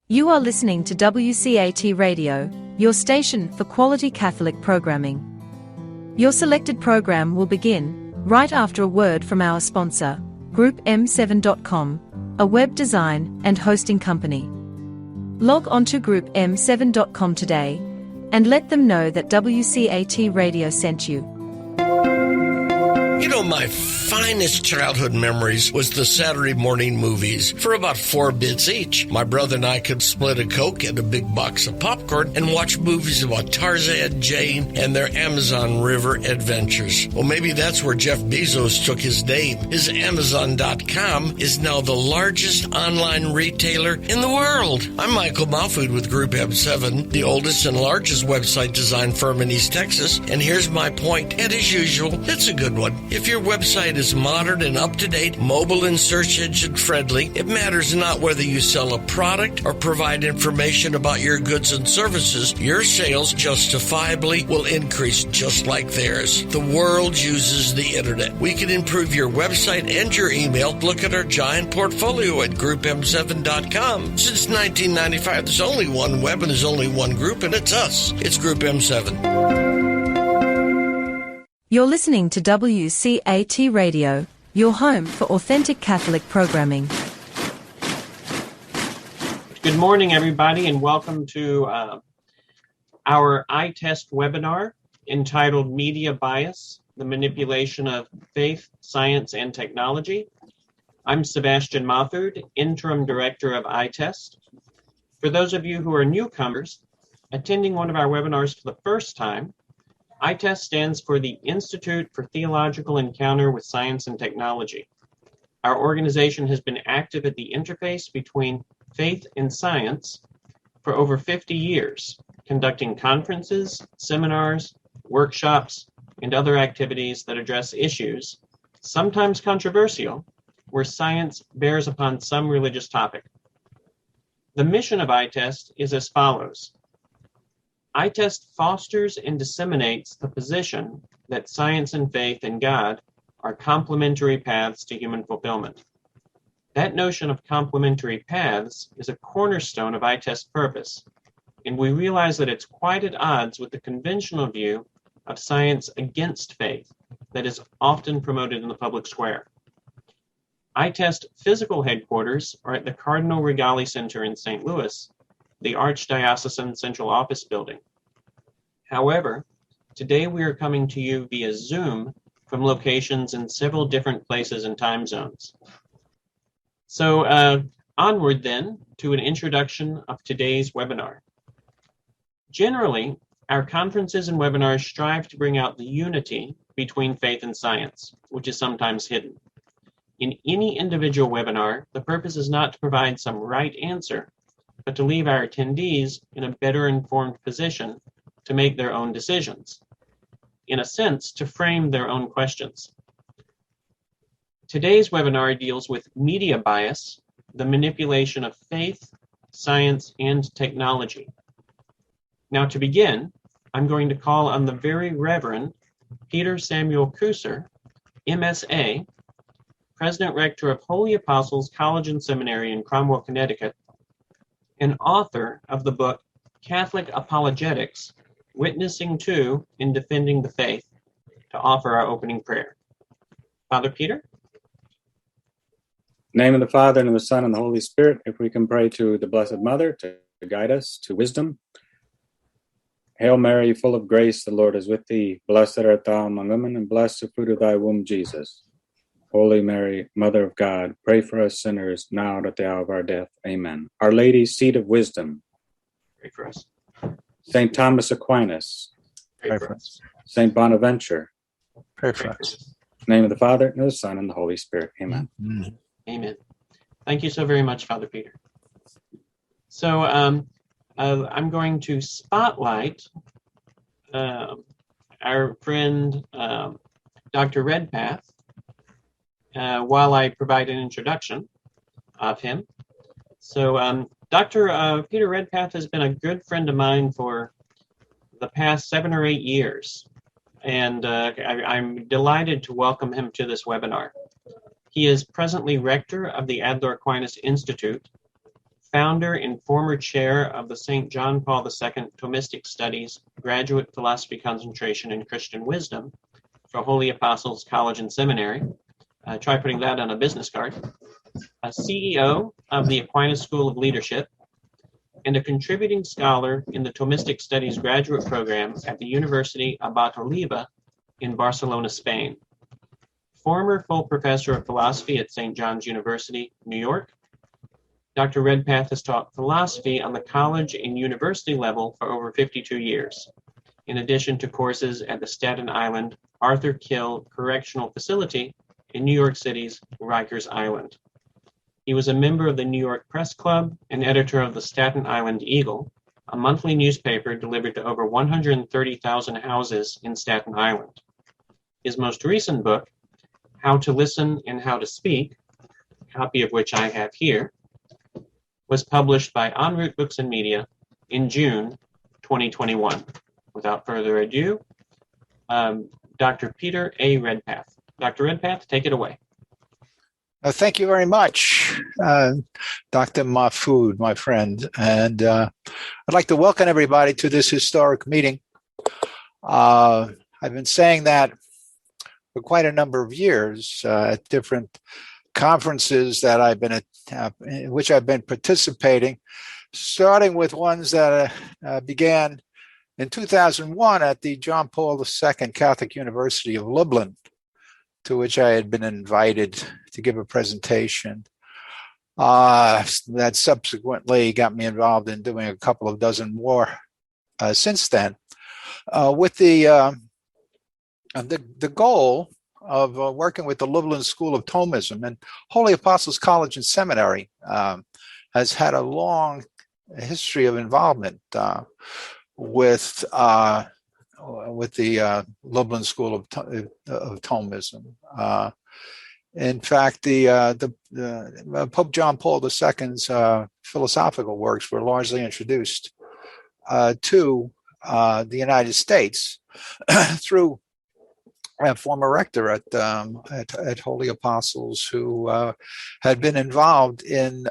You are listening to WCAT Radio, your station for quality Catholic programming. Your selected program will begin right after a word from our sponsor, GroupM7.com, a web design and hosting company. Log on to GroupM7.com today and let them know that WCAT Radio sent you. You know, my finest childhood memories was the Saturday morning movies for about 4 bits each. My brother and I could split a Coke and a big box of popcorn and watch movies about Tarzan, Jane, and their Amazon River adventures. Well, maybe that's where Jeff Bezos took his name. His Amazon.com is now the largest online retailer in the world. I'm Michael Mahfood with Group M7, the oldest and largest website design firm in East Texas. And here's my point, and as usual, it's a good one. If your website is modern and up-to-date, mobile and search engine friendly, it matters not whether you sell a product or provide information about your goods and services, your sales justifiably will increase just like theirs. The world uses the internet. We can improve your website and your email. Look at our giant portfolio at GroupM7.com. Since 1995, there's only one web and there's only one group, and it's us. It's Group M7. You're listening to WCAT Radio, your home for authentic Catholic programming. Good morning, everybody, and welcome to our ITEST webinar entitled Media Bias, the Manipulation of Faith, Science, and Technology. I'm Sebastian Mahfood, Interim Director of ITEST. For those of you who are newcomers, attending one of our webinars for the first time, ITEST stands for the Institute for Theological Encounter with Science and Technology. Our organization has been active at the interface between faith and science for over 50 years, conducting conferences, seminars, workshops, and other activities that address issues, sometimes controversial, where science bears upon some religious topic. The mission of ITEST is as follows. ITEST fosters and disseminates the position that science and faith in God are complementary paths to human fulfillment. That notion of complementary paths is a cornerstone of ITEST's purpose, and we realize that it's quite at odds with the conventional view of science against faith that is often promoted in the public square. ITEST physical headquarters are at the Cardinal Regali Center in St. Louis, the Archdiocesan Central Office Building. However, today we are coming to you via Zoom from locations in several different places and time zones. So onward then to an introduction of today's webinar. Generally, our conferences and webinars strive to bring out the unity between faith and science, which is sometimes hidden. In any individual webinar, the purpose is not to provide some right answer, but to leave our attendees in a better informed position to make their own decisions. In a sense, to frame their own questions. Today's webinar deals with media bias, the manipulation of faith, science, and technology. Now to begin, I'm going to call on the Very Reverend Peter Samuel Kuser, MSA, President Rector of Holy Apostles College and Seminary in Cromwell, Connecticut, and author of the book Catholic Apologetics, Witnessing to and Defending the Faith, to offer our opening prayer. Father Peter? In the name of the Father, and of the Son, and the Holy Spirit, if we can pray to the Blessed Mother to guide us to wisdom. Hail Mary, full of grace, the Lord is with thee. Blessed art thou among women, and blessed the fruit of thy womb, Jesus. Holy Mary, Mother of God, pray for us sinners, now and at the hour of our death. Amen. Our Lady, seat of wisdom. Pray for us. Saint Thomas Aquinas. Pray for us. Saint Bonaventure. Pray for us. In the name of the Father, and of the Son, and the Holy Spirit. Amen. Amen. Thank you so very much, Father Peter. So I'm going to spotlight our friend Dr. Redpath while I provide an introduction of him. So Dr. Peter Redpath has been a good friend of mine for the past 7 or 8 years, and I'm delighted to welcome him to this webinar. He is presently rector of the Adler Aquinas Institute, founder and former chair of the St. John Paul II Thomistic Studies Graduate Philosophy Concentration in Christian Wisdom for Holy Apostles College and Seminary. Try putting that on a business card. A CEO of the Aquinas School of Leadership, and a contributing scholar in the Thomistic Studies graduate program at the University Abat Oliba in Barcelona, Spain. Former full professor of philosophy at St. John's University, New York. Dr. Redpath has taught philosophy on the college and university level for over 52 years, in addition to courses at the Staten Island Arthur Kill Correctional Facility in New York City's Rikers Island. He was a member of the New York Press Club and editor of the Staten Island Eagle, a monthly newspaper delivered to over 130,000 houses in Staten Island. His most recent book, How to Listen and How to Speak, a copy of which I have here, was published by En route Books and Media in June 2021. Without further ado, Dr. Peter A. Redpath. Dr. Redpath, take it away. Thank you very much, Dr. Mahfoud, my friend. And I'd like to welcome everybody to this historic meeting. I've been saying that for quite a number of years at different conferences that I've been in which I've been participating, starting with ones that began in 2001 at the John Paul II Catholic University of Lublin, to which I had been invited to give a presentation. That subsequently got me involved in doing a couple of dozen more since then, with the goal of working with the Lublin School of Thomism. And Holy Apostles College and Seminary has had a long history of involvement with the Lublin School of Thomism. In fact, the Pope John Paul II's philosophical works were largely introduced to the United States through a former rector at Holy Apostles who had been involved in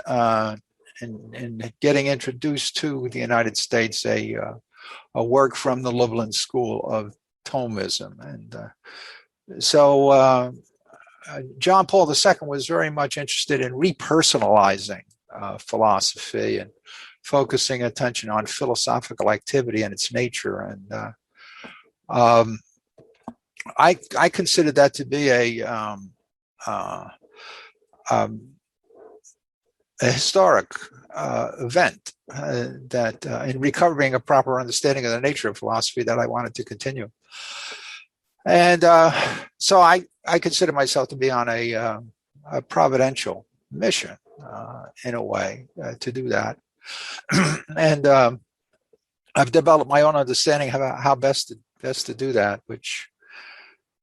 getting introduced to the United States a work from the Lublin School of Thomism. And so John Paul II was very much interested in repersonalizing philosophy and focusing attention on philosophical activity and its nature. And I consider that to be a historic event that in recovering a proper understanding of the nature of philosophy that I wanted to continue. And so I consider myself to be on a providential mission in a way to do that. And I've developed my own understanding of how best to do that, which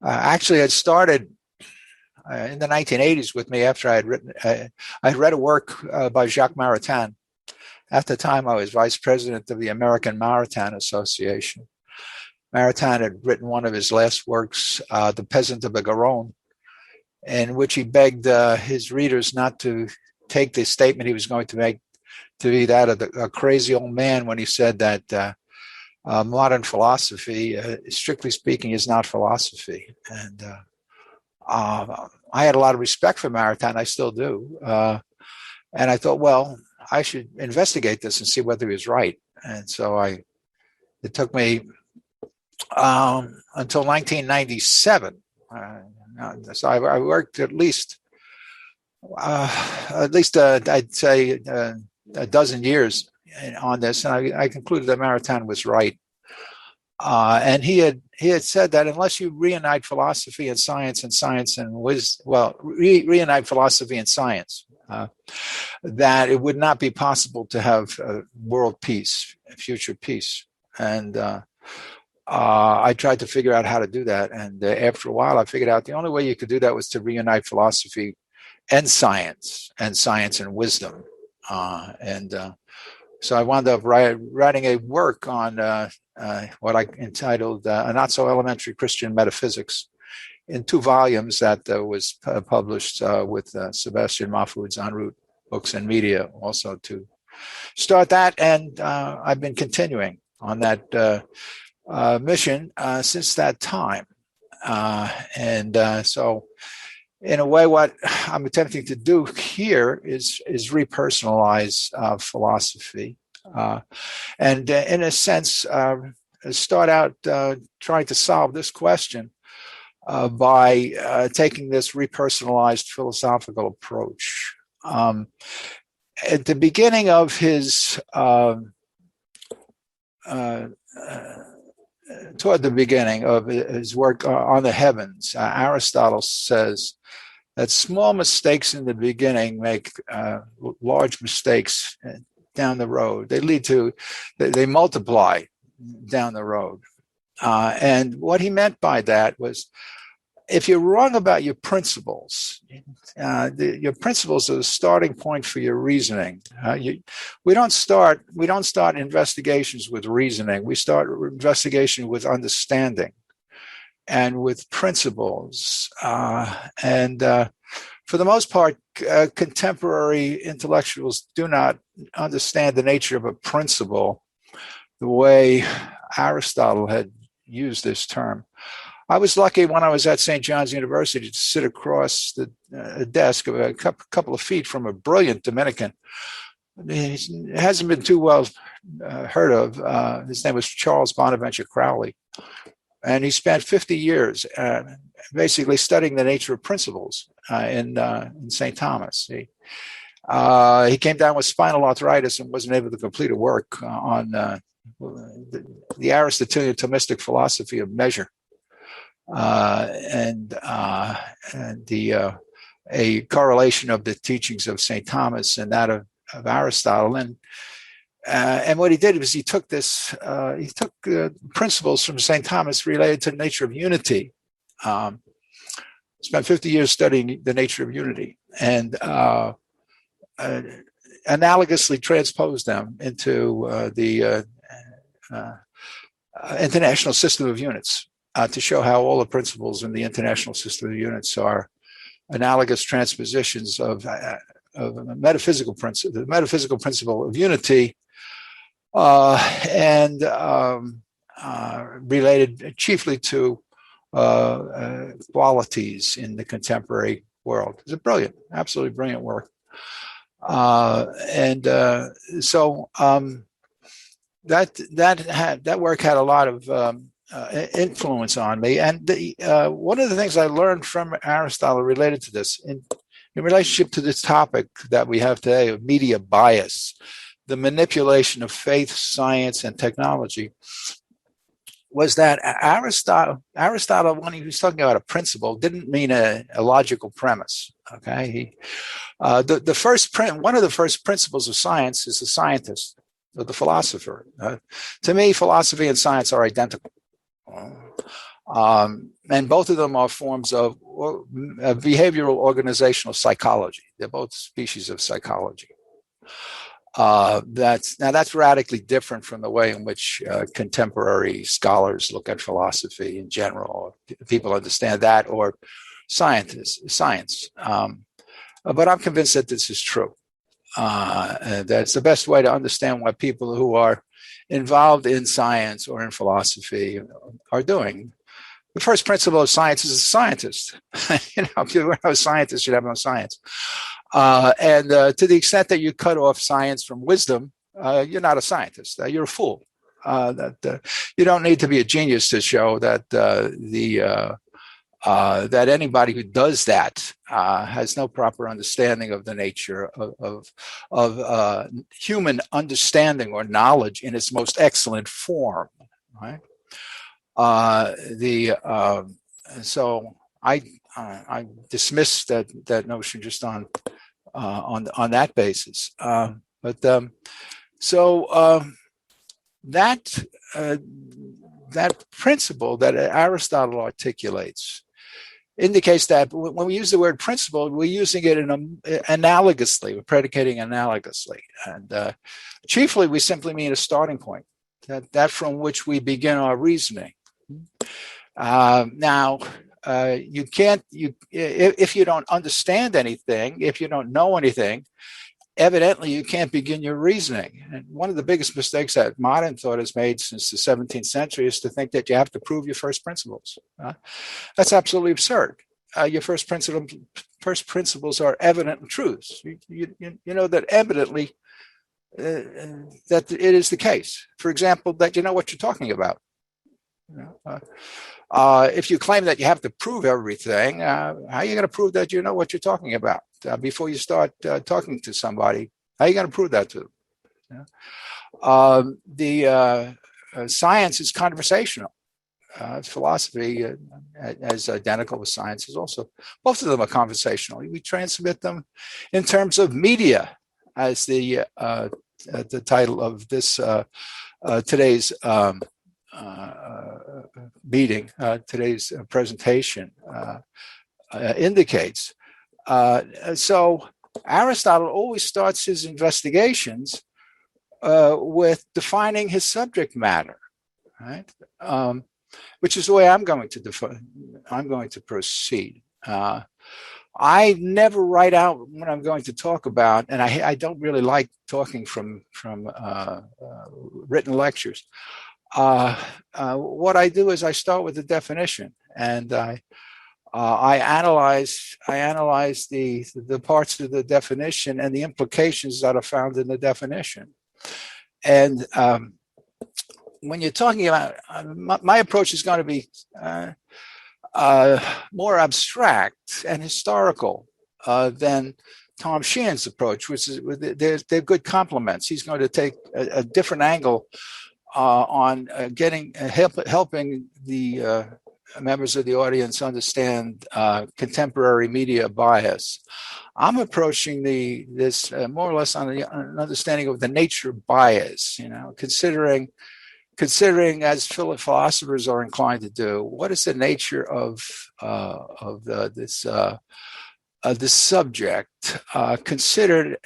actually had started in the 1980s with me after I had read a work by Jacques Maritain. At the time, I was vice president of the American Maritain Association. Maritain had written one of his last works, The Peasant of the Garonne, in which he begged his readers not to take the statement he was going to make to be that of a crazy old man when he said that modern philosophy, strictly speaking, is not philosophy. And I had a lot of respect for Maritain, I still do. And I thought, well, I should investigate this and see whether he was right. And so it took me until 1997. So I worked at least I'd say a dozen years on this, and I concluded that Maritain was right. And he had said that unless you reunite philosophy and science and wisdom, reunite philosophy and science, that it would not be possible to have world peace, future peace. And I tried to figure out how to do that. And after a while, I figured out the only way you could do that was to reunite philosophy and science and wisdom. So I wound up writing a work on what I entitled A Not So Elementary Christian Metaphysics in 2 volumes that was published with Sebastian Mahfoud's En route Books and Media, also to start that, and I've been continuing on that mission since that time. So in a way, what I'm attempting to do here is repersonalize philosophy, and in a sense, start out trying to solve this question by taking this repersonalized philosophical approach. At the beginning of his toward the beginning of his work on the heavens, Aristotle says that small mistakes in the beginning make large mistakes down the road. They multiply down the road. And what he meant by that was, if you're wrong about your principles, your principles are the starting point for your reasoning. We don't start investigations with reasoning. We start investigation with understanding and with principles. For the most part, contemporary intellectuals do not understand the nature of a principle the way Aristotle had used this term. I was lucky when I was at St. John's University to sit across a desk a couple of feet from a brilliant Dominican. He hasn't been too well heard of. His name was Charles Bonaventure Crowley. And he spent 50 years basically studying the nature of principles in St. Thomas. He came down with spinal arthritis and wasn't able to complete a work on the Aristotelian Thomistic philosophy of measure. A correlation of the teachings of St. Thomas and that of Aristotle, and what he did was he took principles from St. Thomas related to the nature of unity. Spent 50 years studying the nature of unity, and analogously transposed them into the international system of units. To show how all the principles in the international system of units are analogous transpositions of a metaphysical principle, the metaphysical principle of unity, and related chiefly to qualities in the contemporary world. It's a brilliant, absolutely brilliant work. So that work had a lot of influence on me, and one of the things I learned from Aristotle related to this, in relationship to this topic that we have today of media bias, the manipulation of faith, science, and technology, was that Aristotle, when he was talking about a principle, didn't mean a logical premise. Okay, one of the first principles of science is the scientist, or the philosopher. To me, philosophy and science are identical. And both of them are forms of behavioral organizational psychology. They're both species of psychology. That's radically different from the way in which contemporary scholars look at philosophy in general. People understand that, or science. But I'm convinced that this is true. That's the best way to understand what people who are involved in science or in philosophy are doing. The first principle of science is a scientist. If you were no scientist, you'd have no science. And to the extent that you cut off science from wisdom, you're not a scientist. You're a fool. You don't need to be a genius to show that that anybody who does that has no proper understanding of the nature of human understanding or knowledge in its most excellent form, right? So I dismiss that notion just on that basis. That principle that Aristotle articulates indicates that when we use the word principle, we're using it analogously, we're predicating analogously. And chiefly, we simply mean a starting point, that from which we begin our reasoning. If you don't understand anything, if you don't know anything, evidently you can't begin your reasoning. And one of the biggest mistakes that modern thought has made since the 17th century is to think that you have to prove your first principles. That's absolutely absurd. Your first principles are evident truths. You know that evidently that it is the case. For example, that you know what you're talking about. If you claim that you have to prove everything, how are you going to prove that you know what you're talking about before you start talking to somebody? How are you going to prove that to them? The science is conversational. Philosophy, as identical with science, is also, both of them are conversational. We transmit them in terms of media, as the title of this today's meeting, today's presentation indicates. So Aristotle always starts his investigations with defining his subject matter, right? Which is the way I'm going to proceed. I never write out what I'm going to talk about, and I don't really like talking from written lectures. What I do is I start with the definition, and I analyze the parts of the definition and the implications that are found in the definition. And when you're talking about, my approach is going to be more abstract and historical than Tom Sheahen's approach, which is they're good complements. He's going to take a different angle on helping the members of the audience understand contemporary media bias. I'm approaching this more or less on an understanding of the nature of bias. Considering as philosophers are inclined to do, what is the nature of this subject considered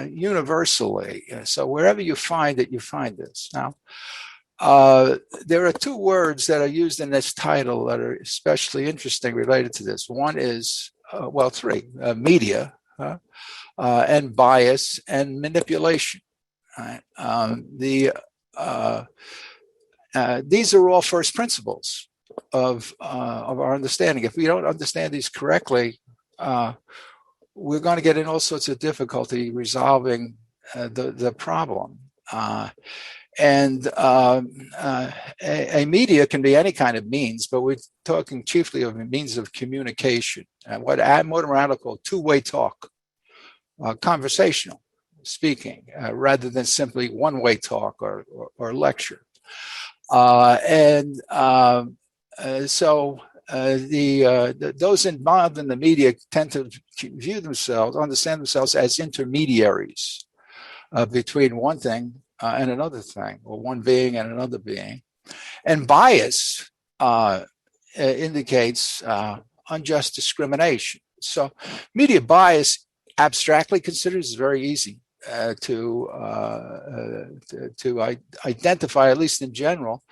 universally. So wherever you find it, you find this. Now, there are two words that are used in this title that are especially interesting related to this. One is, three, media, and bias and manipulation. Right? These are all first principles of our understanding. If we don't understand these correctly, we're going to get in all sorts of difficulty resolving the problem. A media can be any kind of means, but we're talking chiefly of a means of communication, what modern radical call two-way talk, conversational speaking, rather than simply one-way talk or lecture. Those involved in the media tend to understand themselves as intermediaries between one thing and another thing, or one being and another being. And bias indicates unjust discrimination. So media bias, abstractly considered, is very easy to identify, at least in general,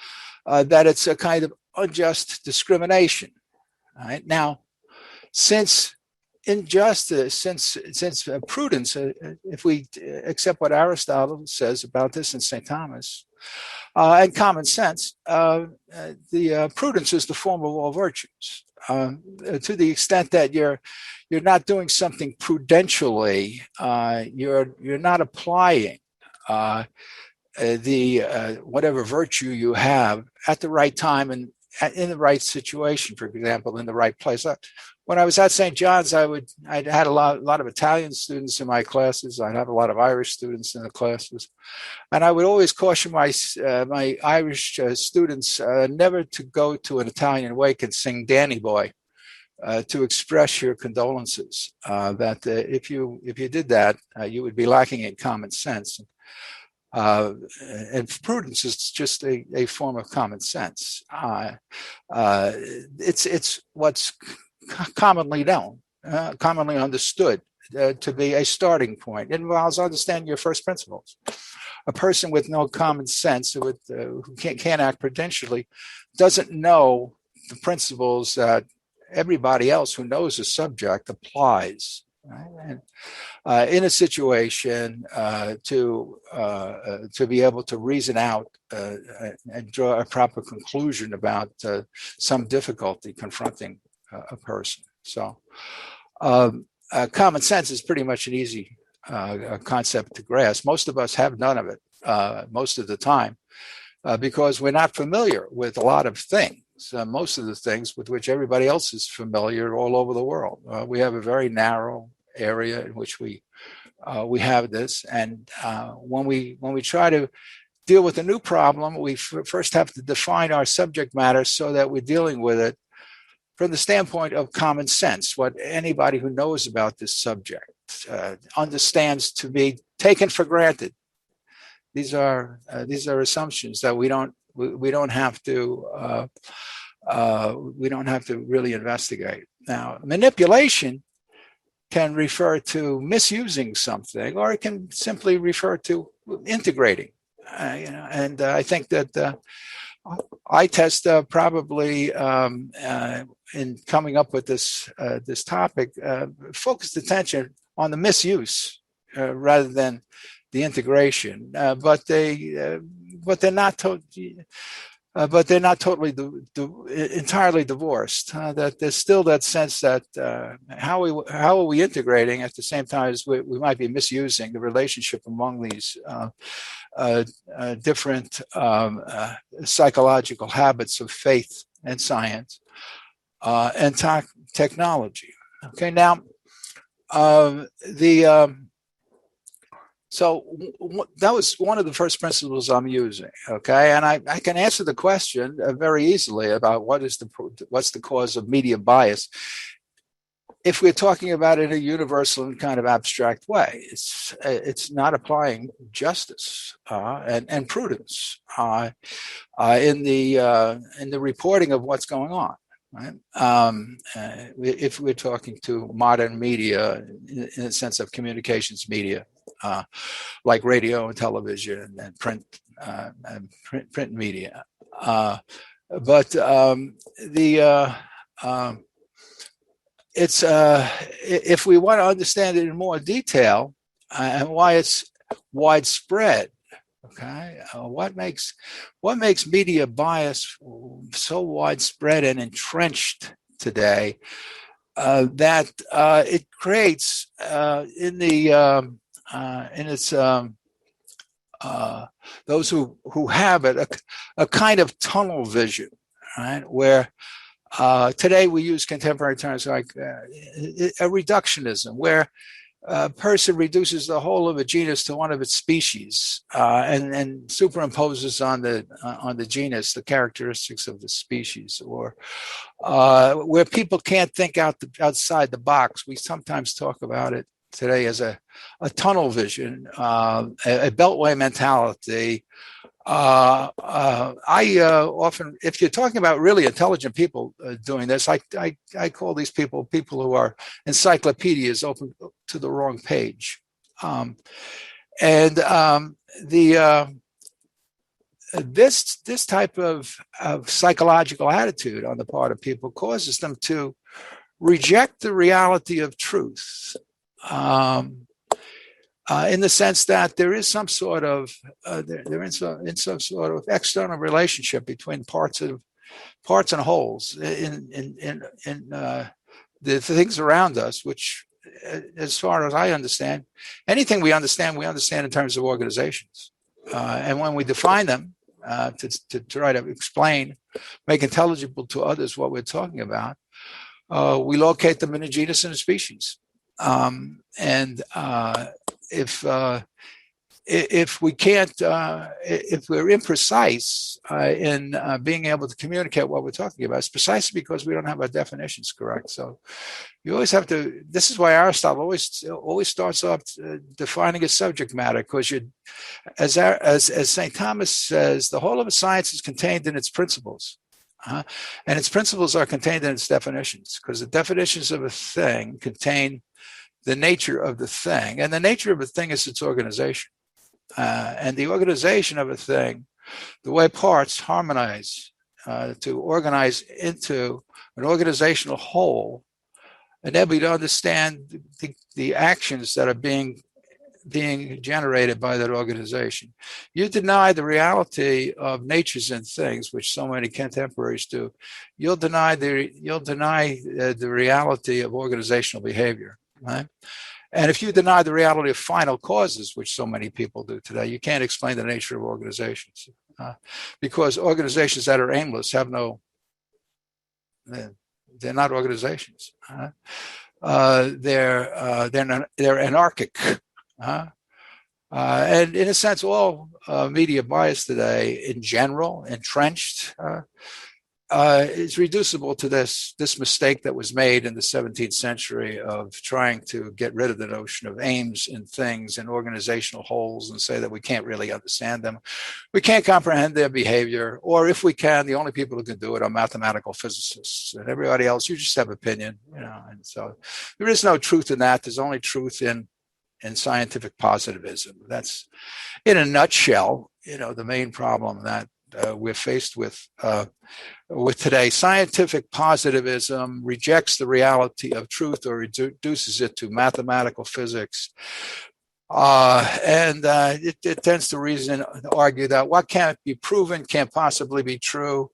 that it's a kind of unjust discrimination. Right? Now, since injustice, since prudence, if we accept what Aristotle says about this in St. Thomas, and common sense, the prudence is the form of all virtues. To the extent that you're not doing something prudentially, you're not applying whatever virtue you have at the right time and in the right situation, for example, in the right place. When I was at St. John's, I had a lot of Italian students in my classes. I'd have a lot of Irish students in the classes. And I would always caution my Irish students never to go to an Italian wake and sing Danny Boy to express your condolences. That if you did that, you would be lacking in common sense. And prudence is just a form of common sense. It's what's commonly known, commonly understood to be a starting point. It involves understanding your first principles. A person with no common sense, who can't act prudentially, doesn't know the principles that everybody else who knows the subject applies right? And in a situation to be able to reason out and draw a proper conclusion about some difficulty confronting a person. So common sense is pretty much an easy concept to grasp. Most of us have none of it most of the time because we're not familiar with a lot of things. Most of the things with which everybody else is familiar all over the world. We have a very narrow area in which we have this, and when we try to deal with a new problem, we first have to define our subject matter so that we're dealing with it from the standpoint of common sense, what anybody who knows about this subject understands to be taken for granted. These are assumptions that we don't have to really investigate. Now, manipulation can refer to misusing something, or it can simply refer to integrating. And I think that ITEST probably, in coming up with this topic, focused attention on the misuse rather than the integration. But they're not totally entirely divorced. That there's still that sense that how are we integrating at the same time as we might be misusing the relationship among these different psychological habits of faith and science and technology. Okay, now so that was one of the first principles I'm using. Okay, and I can answer the question very easily about what's the cause of media bias. If we're talking about it in a universal and kind of abstract way, it's not applying justice and prudence in the reporting of what's going on. Right? If we're talking to modern media in the sense of communications media, like radio and television and print media, but it's if we want to understand it in more detail and why it's widespread. Okay, what makes media bias so widespread and entrenched today that it creates those who have it a kind of tunnel vision, right? Where today we use contemporary terms like a reductionism, where a person reduces the whole of a genus to one of its species and superimposes on the genus the characteristics of the species, or where people can't think outside the box. We sometimes talk about it today as a tunnel vision, a beltway mentality. I often, if you're talking about really intelligent people doing this, I call these people who are encyclopedias open to the wrong page. This type of psychological attitude on the part of people causes them to reject the reality of truth. In the sense that there is some sort of they're in some sort of external relationship between parts and wholes in the things around us, which, as far as I understand, anything we understand in terms of organizations, and when we define them to try to explain, make intelligible to others what we're talking about, we locate them in a genus and a species. If we can't, if we're imprecise in being able to communicate what we're talking about, it's precisely because we don't have our definitions correct. So you always have to. This is why Aristotle always starts off defining a subject matter, because as St. Thomas says, the whole of a science is contained in its principles. And its principles are contained in its definitions, because the definitions of a thing contain the nature of the thing, and the nature of a thing is its organization. And the organization of a thing, the way parts harmonize to organize into an organizational whole, enable you to understand the actions that are being generated by that organization. You deny the reality of natures and things, which so many contemporaries do. You'll deny the reality of organizational behavior, right? And if you deny the reality of final causes, which so many people do today, you can't explain the nature of organizations, because organizations that are aimless have no. They're not organizations. They're anarchic. And in a sense, all media bias today, in general, entrenched, is reducible to this mistake that was made in the 17th century of trying to get rid of the notion of aims in things and organizational wholes, and say that we can't really understand them. We can't comprehend their behavior, or if we can, the only people who can do it are mathematical physicists, and everybody else, you just have opinion, and so there is no truth in that. There's only truth in scientific positivism. That's, in a nutshell, the main problem that we're faced with today. Scientific positivism rejects the reality of truth, or reduces it to mathematical physics. It tends to argue that what can't be proven can't possibly be true.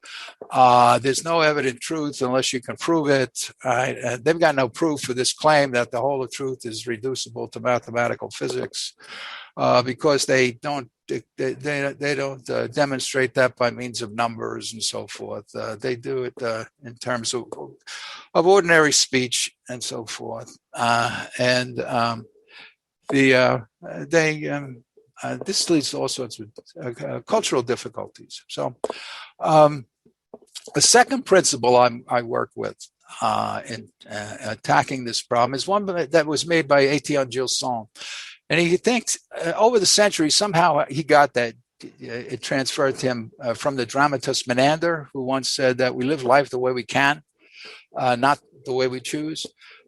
There's no evident truth unless you can prove it. They've got no proof for this claim that the whole of truth is reducible to mathematical physics, because they don't demonstrate that by means of numbers and so forth. They do it in terms of ordinary speech and so forth. This leads to all sorts of cultural difficulties. So, the second principle I work with in attacking this problem is one that was made by Etienne Gilson. And he thinks over the centuries, somehow he got that it transferred to him from the dramatist Menander, who once said that we live life the way we can, not the way we choose.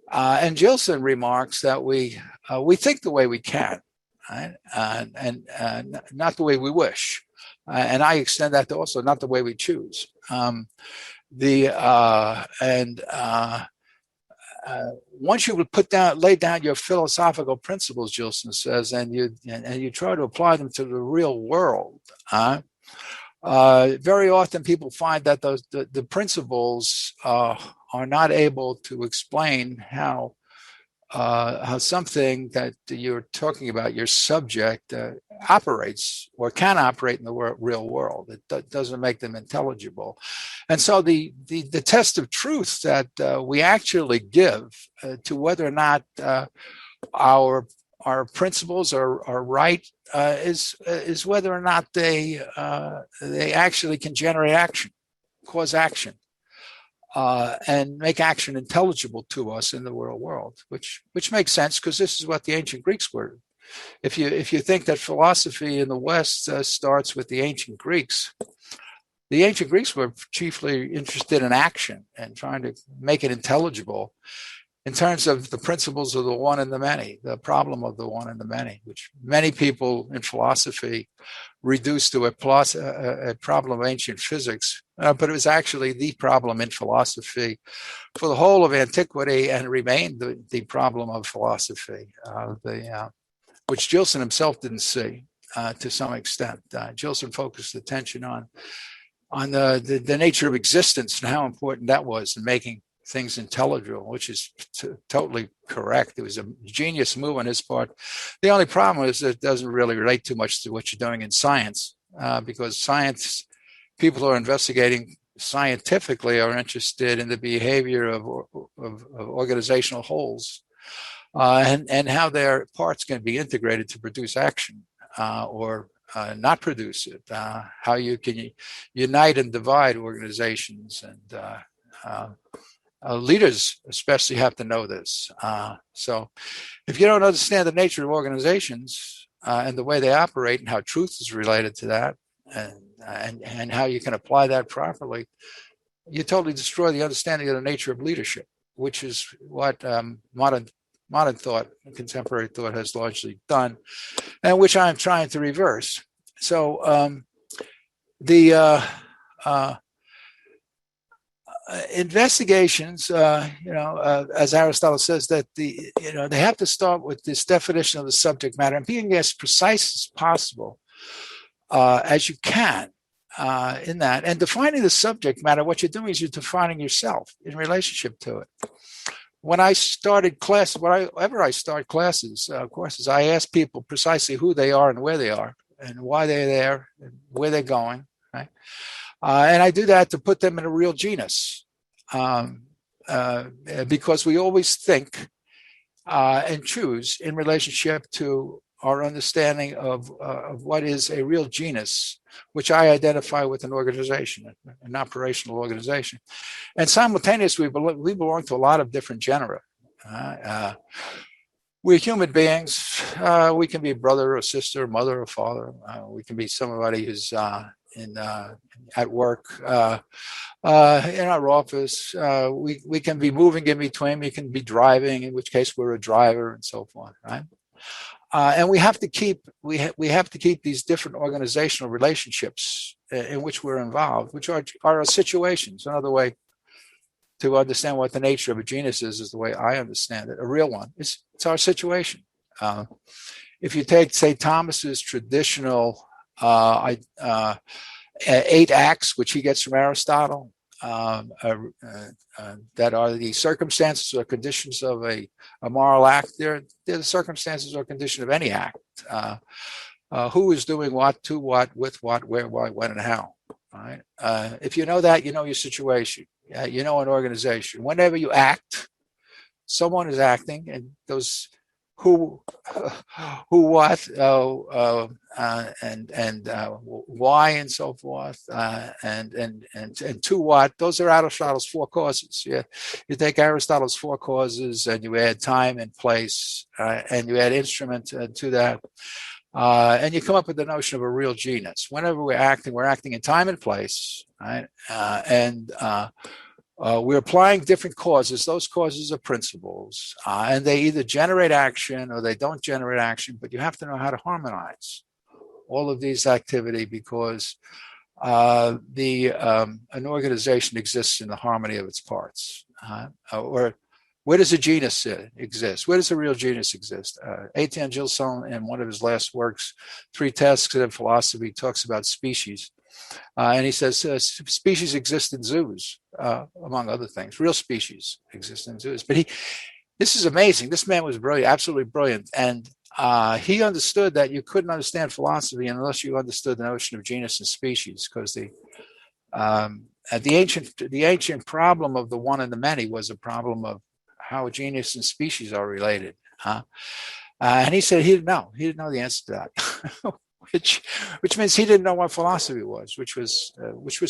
And Gilson remarks that we think the way we can, right? And not the way we wish. And I extend that to also not the way we choose. Once you would lay down your philosophical principles, Gilson says, and you try to apply them to the real world, very often people find that the principles are not able to explain how something that you're talking about, your subject, operates or can operate in the real world. It doesn't make them intelligible. And so the test of truth that we actually give to whether or not our principles are right is whether or not they actually can generate action, cause action. And make action intelligible to us in the real world, which makes sense, because this is what the ancient Greeks were. If you think that philosophy in the West starts with the ancient Greeks were chiefly interested in action and trying to make it intelligible in terms of the principles of the one and the many, the problem of the one and the many, which many people in philosophy reduced to a problem of ancient physics, but it was actually the problem in philosophy for the whole of antiquity, and remained the problem of philosophy, which Gilson himself didn't see to some extent. Gilson focused attention on the nature of existence and how important that was in making things intelligible, which is totally correct. It was a genius move on his part. The only problem is that it doesn't really relate too much to what you're doing in science, because science, people who are investigating scientifically are interested in the behavior of organizational wholes, and how their parts can be integrated to produce action, or not produce it, how you can unite and divide organizations, and leaders especially have to know this. So if you don't understand the nature of organizations and the way they operate and how truth is related to that, and how you can apply that properly, you totally destroy the understanding of the nature of leadership, which is what modern thought, contemporary thought, has largely done, and which I'm trying to reverse. So investigations, as Aristotle says, that they have to start with this definition of the subject matter and being as precise as possible as you can in that. And defining the subject matter, what you're doing is you're defining yourself in relationship to it. When I started classes, whenever I start courses, I ask people precisely who they are and where they are and why they're there and where they're going, right? And I do that to put them in a real genus, because we always think and choose in relationship to our understanding of what is a real genus, which I identify with an organization, an operational organization. And simultaneously, we belong to a lot of different genera. We're human beings. We can be brother or sister, mother or father. We can be somebody who's at work, in our office. We can be moving in between. We can be driving, in which case we're a driver, and so forth, right? And we have to keep these different organizational relationships in which we're involved, which are our situations. Another way to understand what the nature of a genus is the way I understand it. A real one. It's our situation. If you take St. Thomas's traditional 8 acts, which he gets from Aristotle, that are the circumstances or conditions of a moral act. They're the circumstances or condition of any act. Who is doing what, to what, with what, where, why, when, and how. Right? If you know that, you know your situation. You know an organization. Whenever you act, someone is acting, and those who, what, and why, and so forth, and to what. Those are Aristotle's 4 causes. You take Aristotle's 4 causes, and you add time and place, and you add instrument to that, and you come up with the notion of a real genus. Whenever we're acting in time and place, right? We're applying different causes. Those causes are principles, and they either generate action or they don't generate action, but you have to know how to harmonize all of these activity, because an organization exists in the harmony of its parts. Or where does a genus exist? Where does a real genus exist? Etienne Gilson, in one of his last works, 3 Tasks in Philosophy, talks about species. And he says species exist in zoos, among other things. Real species exist in zoos. But this is amazing. This man was brilliant, absolutely brilliant. And he understood that you couldn't understand philosophy unless you understood the notion of genus and species, because the ancient problem of the one and the many was a problem of how genus and species are related. And he said he didn't know the answer to that. Which means he didn't know what philosophy was, which was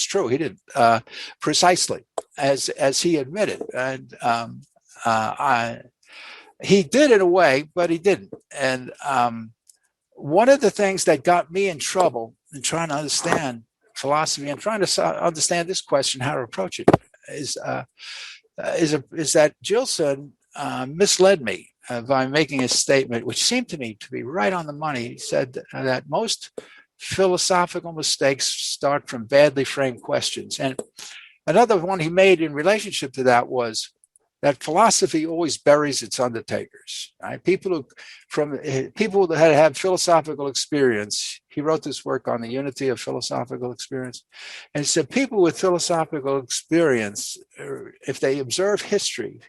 true. He didn't, precisely as he admitted, and he did in a way, but he didn't. And one of the things that got me in trouble in trying to understand philosophy and trying to understand this question, how to approach it, is that Gilson misled me by making a statement which seemed to me to be right on the money. He said that most philosophical mistakes start from badly framed questions. And another one he made in relationship to that was that philosophy always buries its undertakers. Right? People that had philosophical experience. He wrote this work on the unity of philosophical experience, and he said people with philosophical experience, if they observe history,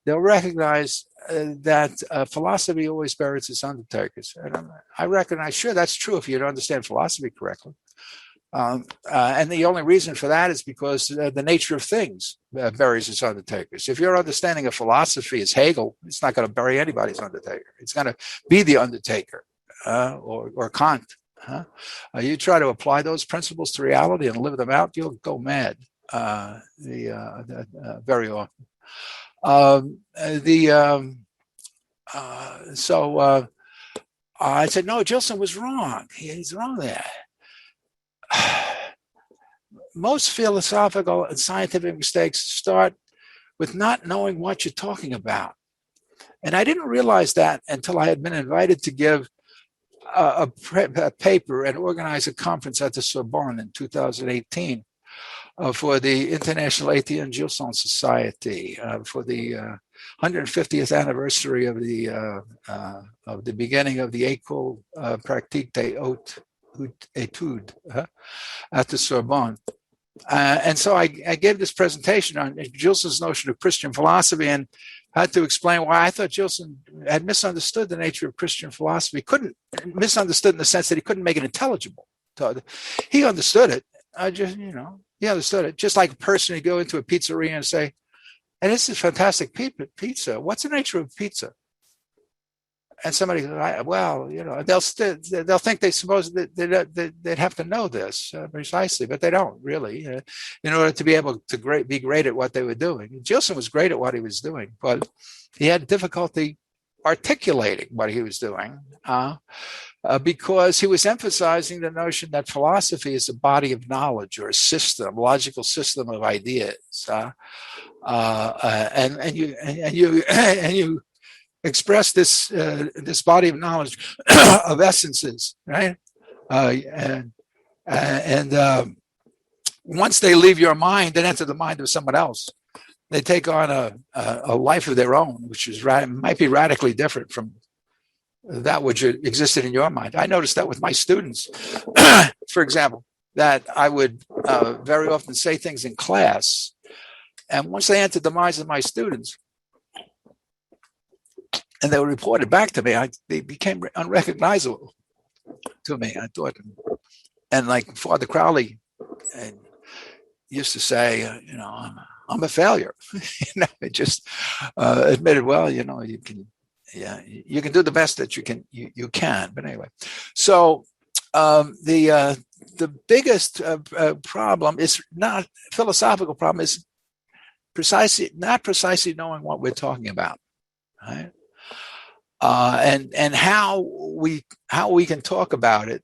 they'll recognize that philosophy always buries its undertakers. And I recognize, sure, that's true if you don't understand philosophy correctly. And the only reason for that is because the nature of things buries its undertakers. If your understanding of philosophy is Hegel, it's not going to bury anybody's undertaker. It's going to be the undertaker, or Kant. You try to apply those principles to reality and live them out, you'll go mad very often. So I said, no, Gilson was wrong. He's wrong there. Most philosophical and scientific mistakes start with not knowing what you're talking about. And I didn't realize that until I had been invited to give a paper and organize a conference at the Sorbonne in 2018 for the International Etienne Gilson Society, for the 150th anniversary of the beginning of the École Pratique des Hautes Études at the Sorbonne. And so I gave this presentation on Gilson's notion of Christian philosophy, and had to explain why I thought Gilson had misunderstood the nature of Christian philosophy. Misunderstood in the sense that he couldn't make it intelligible. He understood it. He understood it. Just like a person who go into a pizzeria and say, "And this is fantastic pizza. What's the nature of pizza?" And somebody, they'll think they suppose that they'd have to know this precisely, but they don't really. In order to be able to be great at what they were doing, Gilson was great at what he was doing, but he had difficulty articulating what he was doing because he was emphasizing the notion that philosophy is a body of knowledge or a system, logical system of ideas, and you express this body of knowledge of essences, right? And once they leave your mind and enter the mind of someone else, they take on a life of their own, which might be radically different from that which existed in your mind. I noticed that with my students, for example, that I would very often say things in class, and once they entered the minds of my students, and they were reported back to me, they became unrecognizable to me, I thought. And like Father Crowley used to say, I'm a failure. It just admitted, well, you can do the best that you can. But anyway, so the biggest problem is not philosophical problem, is not precisely knowing what we're talking about, right? And how we can talk about it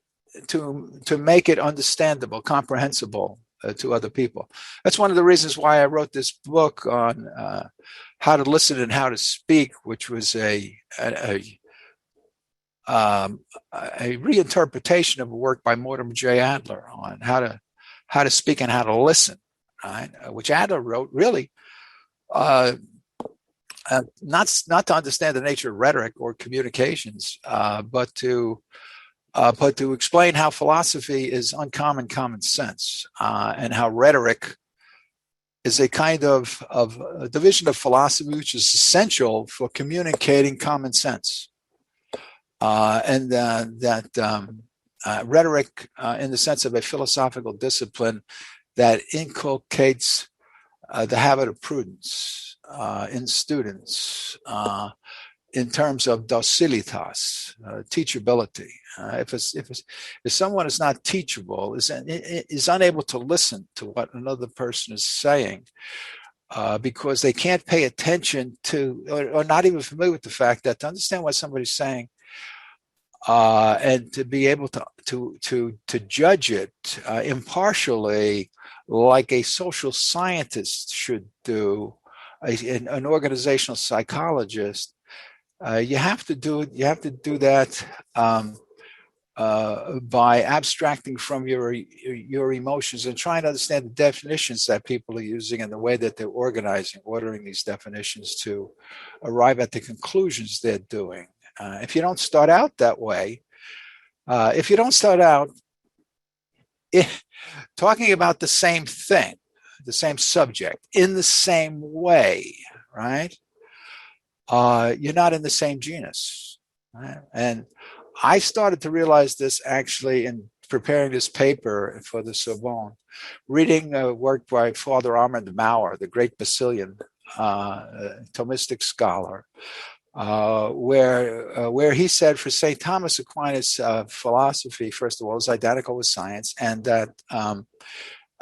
to make it understandable, comprehensible to other people. That's one of the reasons why I wrote this book on how to listen and how to speak, which was a reinterpretation of a work by Mortimer J. Adler on how to speak and how to listen, right? Which Adler wrote really. Not to understand the nature of rhetoric or communications, but to explain how philosophy is uncommon common sense, and how rhetoric is a kind of a division of philosophy which is essential for communicating common sense, and that rhetoric, in the sense of a philosophical discipline that inculcates the habit of prudence in students, in terms of docilitas, teachability. If someone is not teachable, is unable to listen to what another person is saying, because they can't pay attention to, or not even familiar with the fact that to understand what somebody's saying, and to be able to judge it impartially, like a social scientist should do, an organizational psychologist, you have to do that by abstracting from your emotions and trying to understand the definitions that people are using and the way that they're ordering these definitions to arrive at the conclusions they're doing. If you don't start out that way, if you don't start out talking about the same thing, the same subject, in the same way, right? You're not in the same genus. Right? And I started to realize this actually in preparing this paper for the Sorbonne, reading a work by Father Armand Maurer, the great Basilian Thomistic scholar, where he said for St. Thomas Aquinas, philosophy, first of all, is identical with science, and that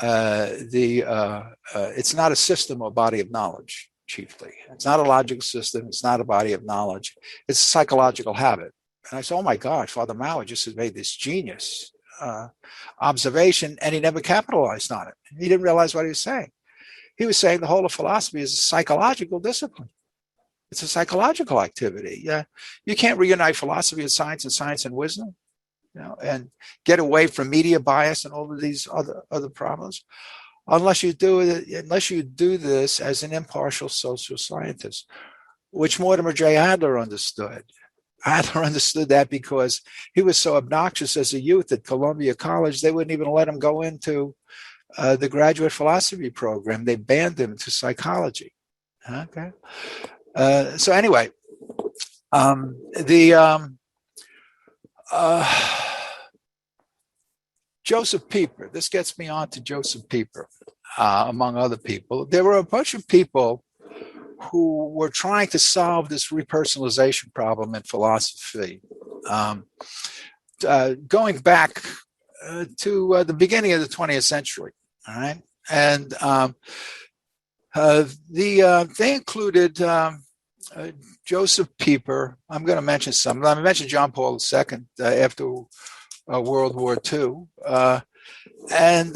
it's not a system or body of knowledge, chiefly. It's not a logical system. It's not a body of knowledge. It's a psychological habit. And I said, oh my God, Father Maurer just has made this genius observation, and he never capitalized on it. He didn't realize what he was saying. He was saying the whole of philosophy is a psychological discipline. It's a psychological activity. Yeah, you can't reunite philosophy and science and wisdom, and get away from media bias and all of these other problems. unless you do this as an impartial social scientist, which Mortimer J. Adler understood. Adler understood that because he was so obnoxious as a youth at Columbia College, they wouldn't even let him go into the graduate philosophy program. They banned him to psychology. Okay. So anyway, Joseph Pieper. This gets me on to Joseph Pieper, among other people. There were a bunch of people who were trying to solve this repersonalization problem in philosophy, going back to the beginning of the 20th century. All right, and they included Joseph Pieper. I'm going to mention some. I mentioned John Paul II after World War II, and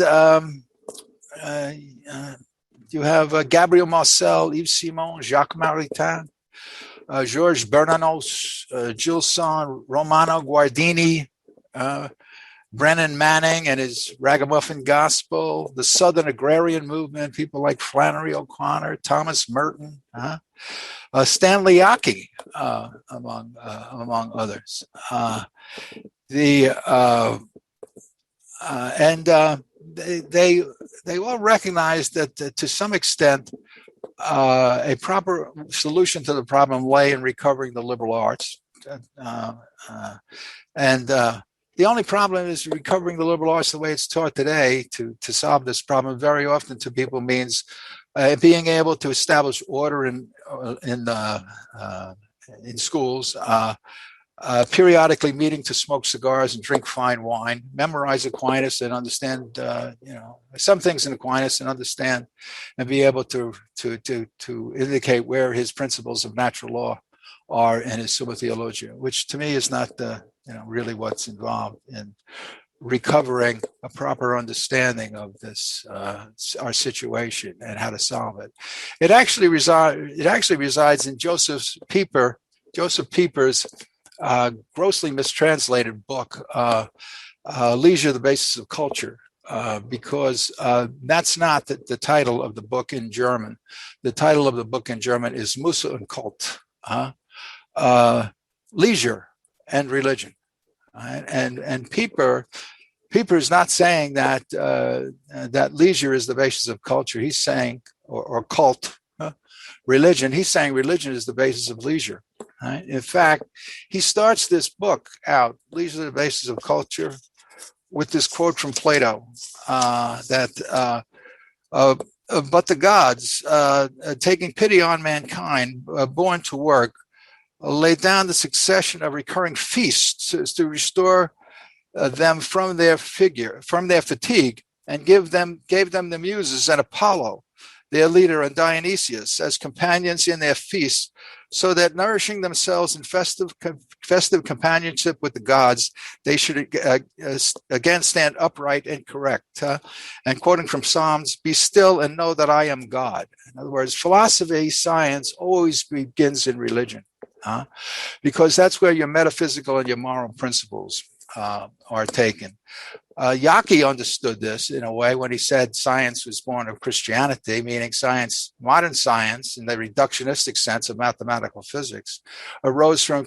you have Gabriel Marcel, Yves Simon, Jacques Maritain, Georges Bernanos, Jules Sand, Romano Guardini, Brennan Manning and his Ragamuffin Gospel, the Southern Agrarian Movement, people like Flannery O'Connor, Thomas Merton, Stanley Yaki, among others. They all recognized that to some extent a proper solution to the problem lay in recovering the liberal arts, the only problem is recovering the liberal arts the way it's taught today to solve this problem. Very often to people means being able to establish order in schools, periodically meeting to smoke cigars and drink fine wine, memorize Aquinas and understand some things in Aquinas and understand and be able to indicate where his principles of natural law are in his Summa Theologia, which to me is not really what's involved in recovering a proper understanding of this our situation and how to solve it. It actually resides in Joseph Pieper's grossly mistranslated book, Leisure, the Basis of Culture, because that's not the title of the book in German. The title of the book in German is Musse und Kult, Leisure and Religion. And Pieper is not saying that that leisure is the basis of culture. He's saying, or cult, religion. He's saying religion is the basis of leisure. Right? In fact, he starts this book out, Leisure, the Basis of Culture, with this quote from Plato that but the gods, taking pity on mankind, born to work, laid down the succession of recurring feasts to restore them from their fatigue, and gave them the Muses and Apollo, their leader, and Dionysius as companions in their feasts, so that nourishing themselves in festive companionship with the gods, they should again stand upright and correct. And quoting from Psalms, "Be still and know that I am God." In other words, philosophy, science always begins in religion, because that's where your metaphysical and your moral principles are taken. Yaki understood this in a way when he said science was born of Christianity, meaning science, modern science, in the reductionistic sense of mathematical physics, arose from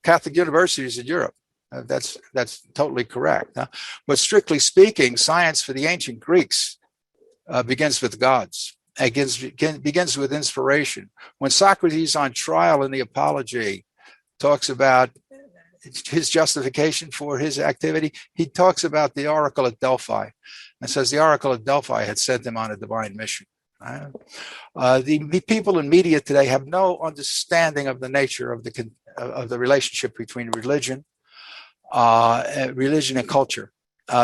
Catholic universities in Europe. That's totally correct. But strictly speaking, science for the ancient Greeks begins with gods. It begins with inspiration. When Socrates on trial in the Apology talks about his justification for his activity, he talks about the oracle at Delphi and says the oracle at Delphi had sent him on a divine mission. The people in media today have no understanding of the nature of the relationship between religion and culture.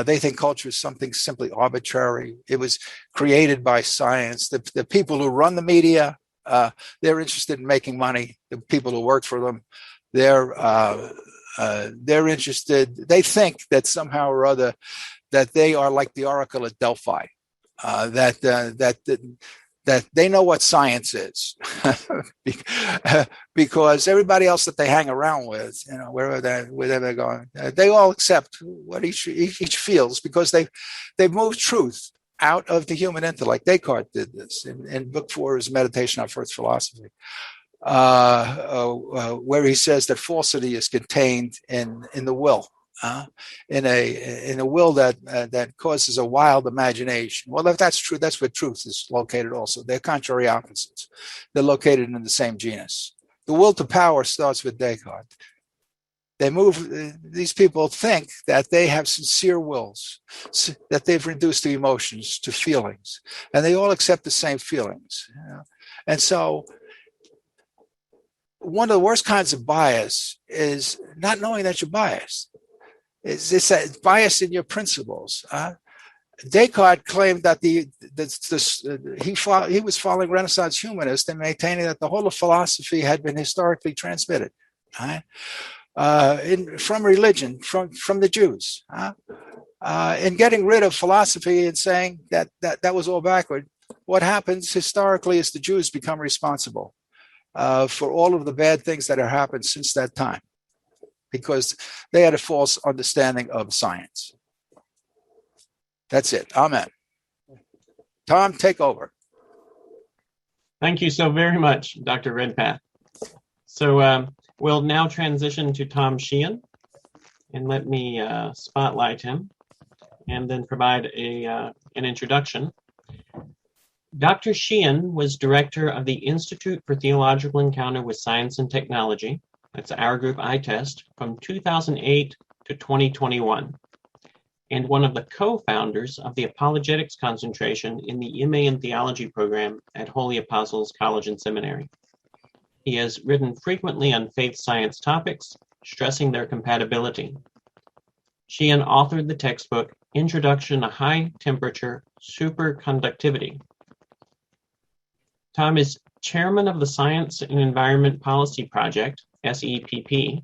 They think culture is something simply arbitrary. It was created by science. The people who run the media, they're interested in making money. The people who work for them, they're interested. They think that somehow or other that they are like the oracle at Delphi, that they know what science is, because everybody else that they hang around with, wherever they're going, they all accept what each feels, because they've moved truth out of the human intellect. Descartes did this in book 4 of his Meditation on First Philosophy, where he says that falsity is contained in the will, in a will that causes a wild imagination. Well, if that's true, that's where truth is located also. They're contrary opposites. They're located in the same genus. The will to power starts with Descartes. These people think that they have sincere wills, that they've reduced the emotions to feelings, and they all accept the same feelings. And so one of the worst kinds of bias is not knowing that you're biased. It's that bias in your principles. Descartes claimed that he was following Renaissance humanists and maintaining that the whole of philosophy had been historically transmitted. Right? From religion, from the Jews, in getting rid of philosophy and saying that was all backward. What happens historically is the Jews become responsible for all of the bad things that have happened since that time, because they had a false understanding of science. That's it. Amen. Tom, take over. Thank you so very much, Dr. Redpath. So we'll now transition to Tom Sheahen, and let me spotlight him and then provide an introduction. Dr. Sheahen was director of the Institute for Theological Encounter with Science and Technology, that's our group ITEST, from 2008 to 2021, and one of the co-founders of the Apologetics concentration in the MA in Theology program at Holy Apostles College and Seminary. He has written frequently on faith science topics, stressing their compatibility. Sheahen authored the textbook Introduction to High Temperature Superconductivity. Tom is chairman of the Science and Environment Policy Project, SEPP.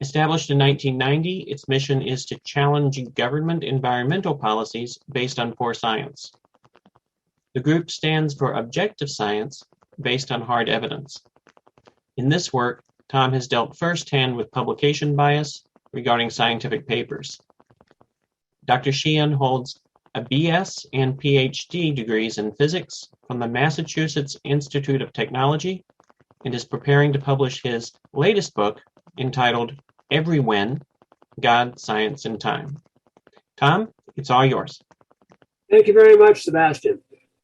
Established in 1990, its mission is to challenge government environmental policies based on poor science. The group stands for objective science based on hard evidence. In this work, Tom has dealt firsthand with publication bias regarding scientific papers. Dr. Sheahen holds a BS and PhD degrees in physics from the Massachusetts Institute of Technology and is preparing to publish his latest book entitled Every When, God, Science, and Time. Tom, it's all yours. Thank you very much, Sebastian.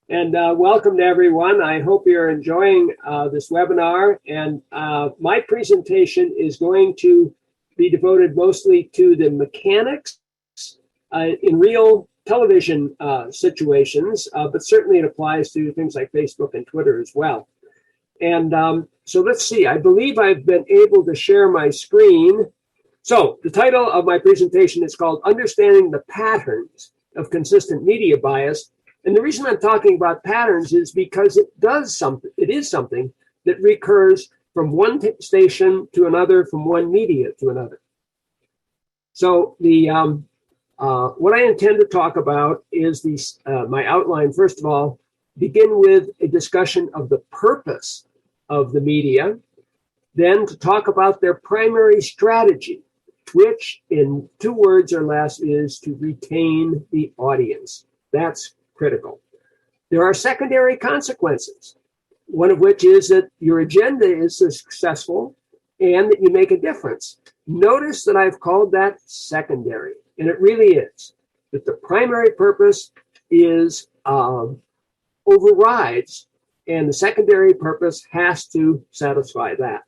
And welcome to everyone. I hope you're enjoying this webinar. And my presentation is going to be devoted mostly to the mechanics in real television situations, but certainly it applies to things like Facebook and Twitter as well. And so let's see, I believe I've been able to share my screen. So the title of my presentation is called Understanding the Patterns of Consistent Media Bias. And the reason I'm talking about patterns is because it is something that recurs from one station to another, from one media to another. So the what I intend to talk about is my outline. First of all, begin with a discussion of the purpose of the media, then to talk about their primary strategy, which in 2 words or less is to retain the audience. That's critical. There are secondary consequences, one of which is that your agenda is successful and that you make a difference. Notice that I've called that secondary, and it really is. That the primary purpose is overrides, and the secondary purpose has to satisfy that.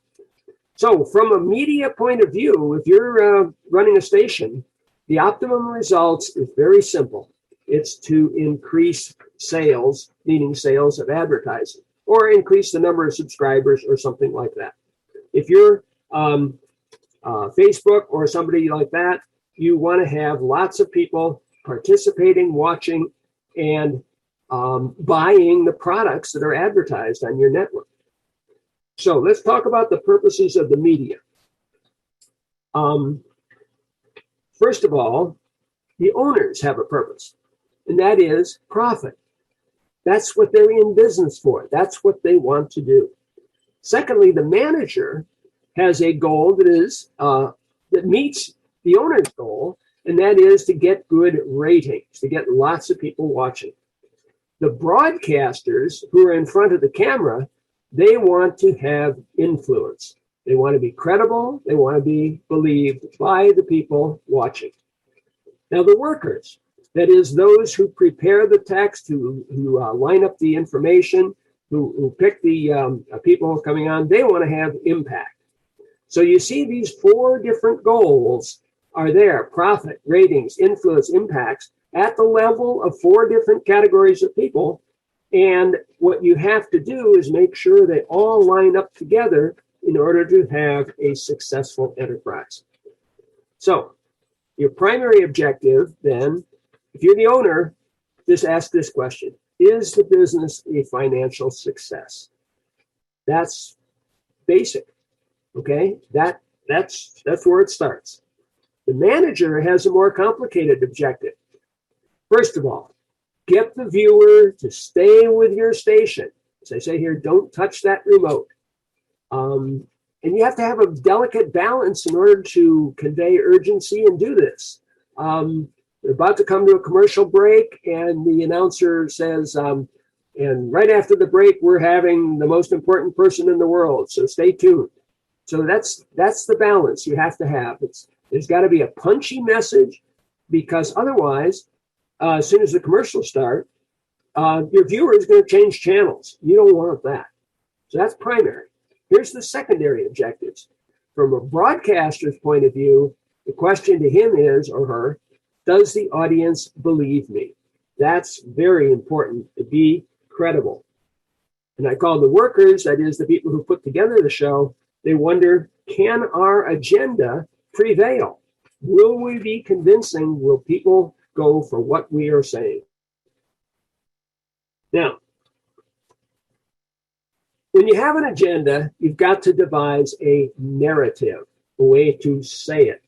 So from a media point of view, if you're running a station, the optimum results is very simple. It's to increase sales, meaning sales of advertising, or increase the number of subscribers or something like that. If you're Facebook or somebody like that, you want to have lots of people participating, watching, and buying the products that are advertised on your network. So let's talk about the purposes of the media. First of all, the owners have a purpose, and that is profit. That's what they're in business for. That's what they want to do. Secondly, the manager has a goal that meets the owner's goal, and that is to get good ratings, to get lots of people watching. The broadcasters who are in front of the camera, they want to have influence. They want to be credible. They want to be believed by the people watching. Now, the workers, that is, those who prepare the text, who line up the information, who pick the people coming on, they want to have impact. So you see these four different goals are there: profit, ratings, influence, impacts, at the level of four different categories of people. And what you have to do is make sure they all line up together in order to have a successful enterprise. So your primary objective then, if you're the owner, just ask this question: is the business a financial success? That's basic. Okay, that's where it starts. The manager has a more complicated objective. First of all, get the viewer to stay with your station. As I say here, don't touch that remote. And you have to have a delicate balance in order to convey urgency and do this. We're about to come to a commercial break, and the announcer says, and right after the break, we're having the most important person in the world, so stay tuned. So that's the balance you have to have. There's got to be a punchy message, because otherwise, as soon as the commercials start, your viewer is going to change channels. You don't want that. So that's primary. Here's the secondary objectives. From a broadcaster's point of view, the question to him is, or her, does the audience believe me? That's very important, to be credible. And I call the workers, that is the people who put together the show, they wonder, can our agenda prevail? Will we be convincing? Will people go for what we are saying? Now, when you have an agenda, you've got to devise a narrative, a way to say it.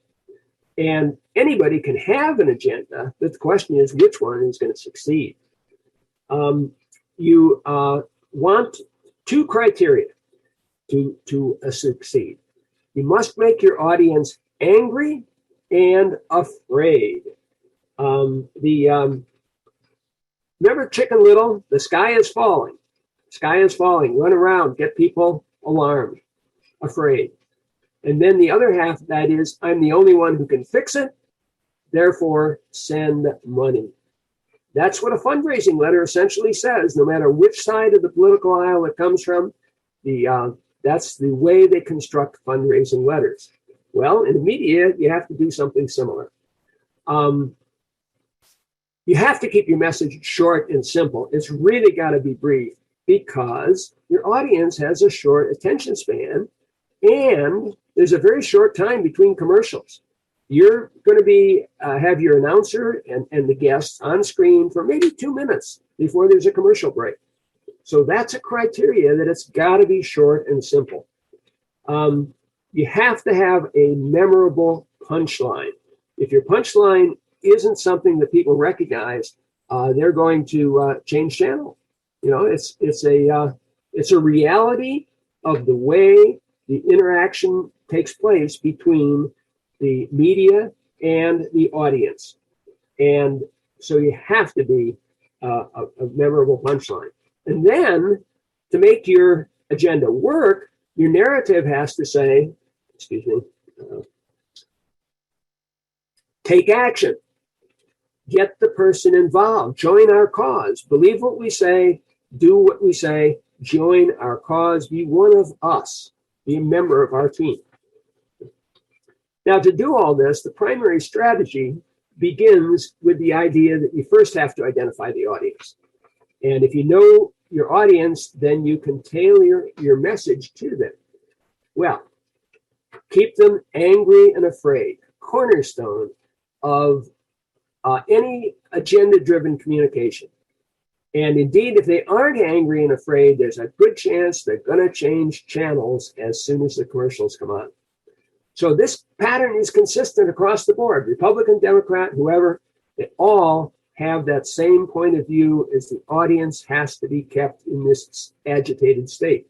And anybody can have an agenda, but the question is, which one is going to succeed? You want two criteria to succeed. You must make your audience angry and afraid. Remember Chicken Little? The sky is falling. Sky is falling. Run around, get people alarmed, afraid. And then the other half of that is, I'm the only one who can fix it, therefore send money. That's what a fundraising letter essentially says. No matter which side of the political aisle it comes from, that's the way they construct fundraising letters. Well, in the media, you have to do something similar. You have to keep your message short and simple. It's really got to be brief, because your audience has a short attention span, and there's a very short time between commercials. You're going to be have your announcer and the guests on screen for maybe 2 minutes before there's a commercial break. So that's a criteria, that it's got to be short and simple. You have to have a memorable punchline. If your punchline isn't something that people recognize, they're going to change channel. You know, it's a reality of the way the interaction takes place between the media and the audience. And so you have to be a memorable punchline. And then, to make your agenda work, your narrative has to say, take action. Get the person involved. Join our cause. Believe what we say. Do what we say. Join our cause. Be one of us. Be a member of our team. Now, to do all this, the primary strategy begins with the idea that you first have to identify the audience. And if you know your audience, then you can tailor your message to them. Well, keep them angry and afraid. Cornerstone of any agenda-driven communication. And indeed, if they aren't angry and afraid, there's a good chance they're going to change channels as soon as the commercials come on. So this pattern is consistent across the board. Republican, Democrat, whoever, they all have that same point of view, as the audience has to be kept in this agitated state.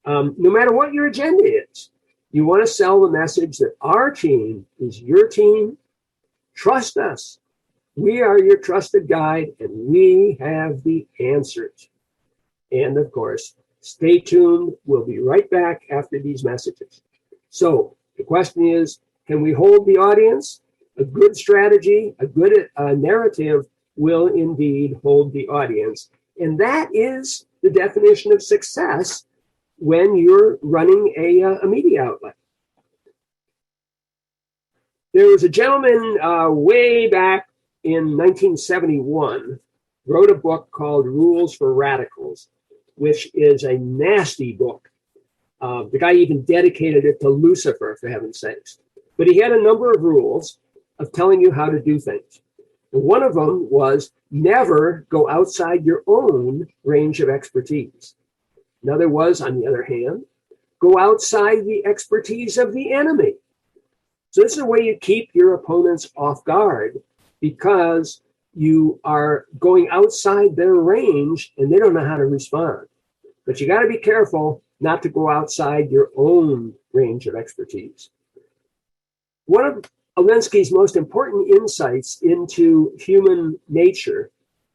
No matter what your agenda is, you want to sell the message that our team is your team, Trust us. We are your trusted guide, and we have the answers. And of course, stay tuned. We'll be right back after these messages. So the question is, can we hold the audience? A good strategy, a good narrative will indeed hold the audience. And that is the definition of success when you're running a media outlet. There was a gentleman way back in 1971, wrote a book called Rules for Radicals, which is a nasty book. The guy even dedicated it to Lucifer, for heaven's sakes. But he had a number of rules of telling you how to do things. And one of them was never go outside your own range of expertise. Another was, on the other hand, go outside the expertise of the enemy. So this is a way you keep your opponents off guard, because you are going outside their range and they don't know how to respond. But you got to be careful not to go outside your own range of expertise. One of Alinsky's most important insights into human nature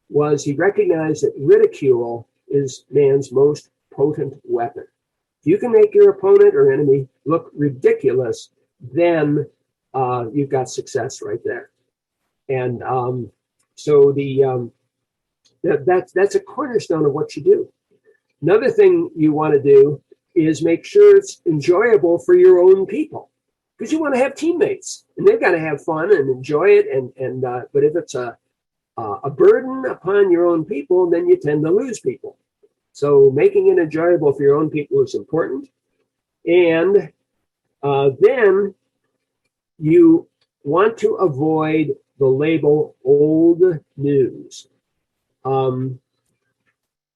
was he recognized that ridicule is man's most potent weapon. If you can make your opponent or enemy look ridiculous, then you've got success right there. And so that's a cornerstone of what you do. Another thing you want to do is make sure it's enjoyable for your own people, because you want to have teammates and they've got to have fun and enjoy it. But if it's a burden upon your own people, then you tend to lose people. So making it enjoyable for your own people is important. And then you want to avoid the label old news.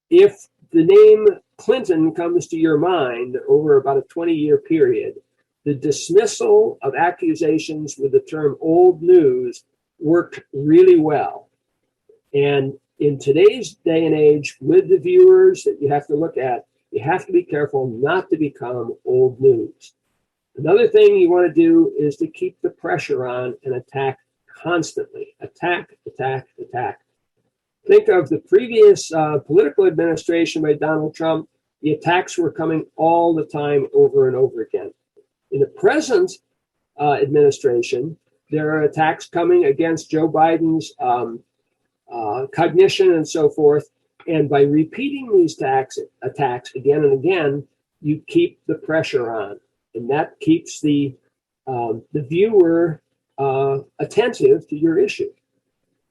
If the name Clinton comes to your mind over about a 20-year period, the dismissal of accusations with the term old news worked really well. And in today's day and age, with the viewers that you have to look at, you have to be careful not to become old news. Another thing you want to do is to keep the pressure on and attack constantly. Attack, attack, attack. Think of the previous political administration by Donald Trump. The attacks were coming all the time, over and over again. In the present administration, there are attacks coming against Joe Biden's cognition and so forth. And by repeating these attacks again and again, you keep the pressure on. And that keeps the viewer attentive to your issue.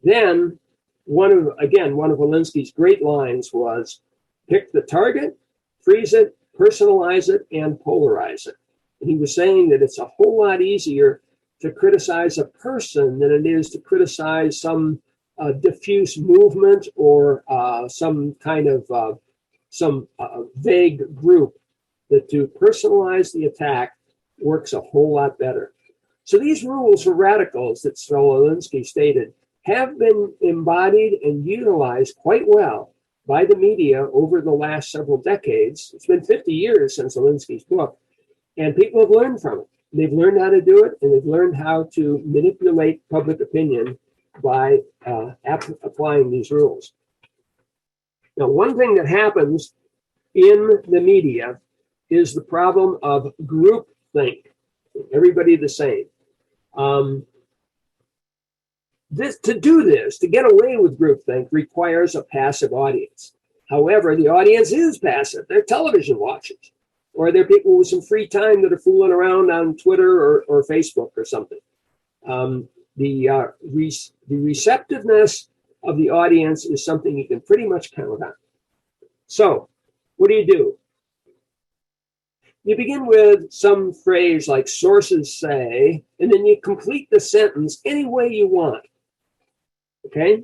Then one of Alinsky's great lines was, pick the target, freeze it, personalize it, and polarize it. And he was saying that it's a whole lot easier to criticize a person than it is to criticize some diffuse movement or some kind of vague group. That to personalize the attack works a whole lot better. So these rules for radicals that Alinsky stated have been embodied and utilized quite well by the media over the last several decades. It's been 50 years since Alinsky's book, and people have learned from it. They've learned how to do it, and they've learned how to manipulate public opinion by applying these rules. Now, one thing that happens in the media is the problem of groupthink. Everybody the same. To get away with groupthink requires a passive audience. However, the audience is passive. They're television watchers, or they're people with some free time that are fooling around on Twitter or Facebook or something. The receptiveness of the audience is something you can pretty much count on. So, what do? You begin with some phrase like sources say, and then you complete the sentence any way you want. Okay?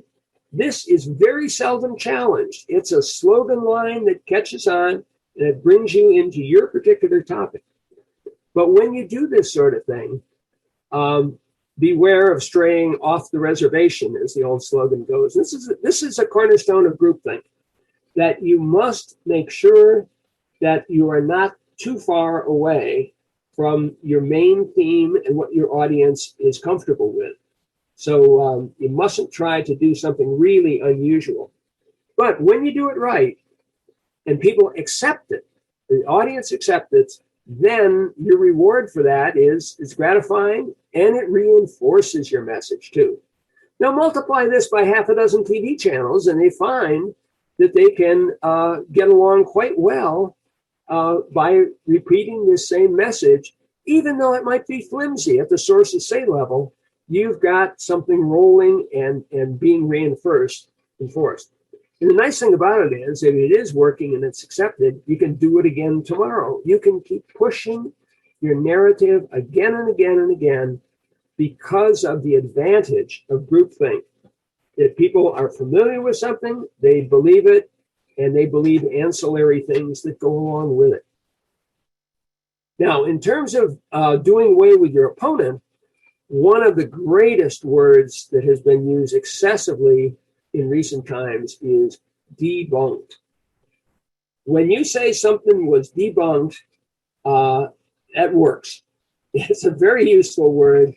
This is very seldom challenged. It's a slogan line that catches on and it brings you into your particular topic. But when you do this sort of thing, beware of straying off the reservation, as the old slogan goes. This is a cornerstone of groupthink, that you must make sure that you are not too far away from your main theme and what your audience is comfortable with. So you mustn't try to do something really unusual. But when you do it right and people accept it, the audience accepts it, then your reward for that is gratifying, and it reinforces your message too. Now multiply this by half a dozen TV channels, and they find that they can get along quite well by repeating this same message, even though it might be flimsy at the sources say level. You've got something rolling and being enforced. And the nice thing about it is, if it is working and it's accepted, you can do it again tomorrow. You can keep pushing your narrative again and again and again because of the advantage of groupthink. If people are familiar with something, they believe it, and they believe ancillary things that go along with it. Now, in terms of doing away with your opponent, one of the greatest words that has been used excessively in recent times is debunked. When you say something was debunked, that works. It's a very useful word.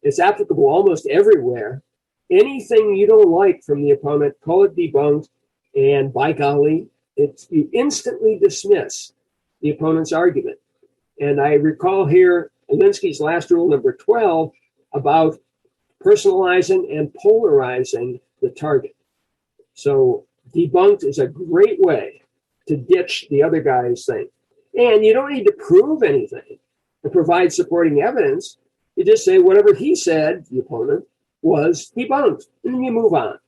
It's applicable almost everywhere. Anything you don't like from the opponent, call it debunked, and by golly, you instantly dismiss the opponent's argument. And I recall here Alinsky's last rule, number 12, about personalizing and polarizing the target. So debunked is a great way to ditch the other guy's thing. And you don't need to prove anything to provide supporting evidence. You just say whatever he said, the opponent, was debunked, and then you move on.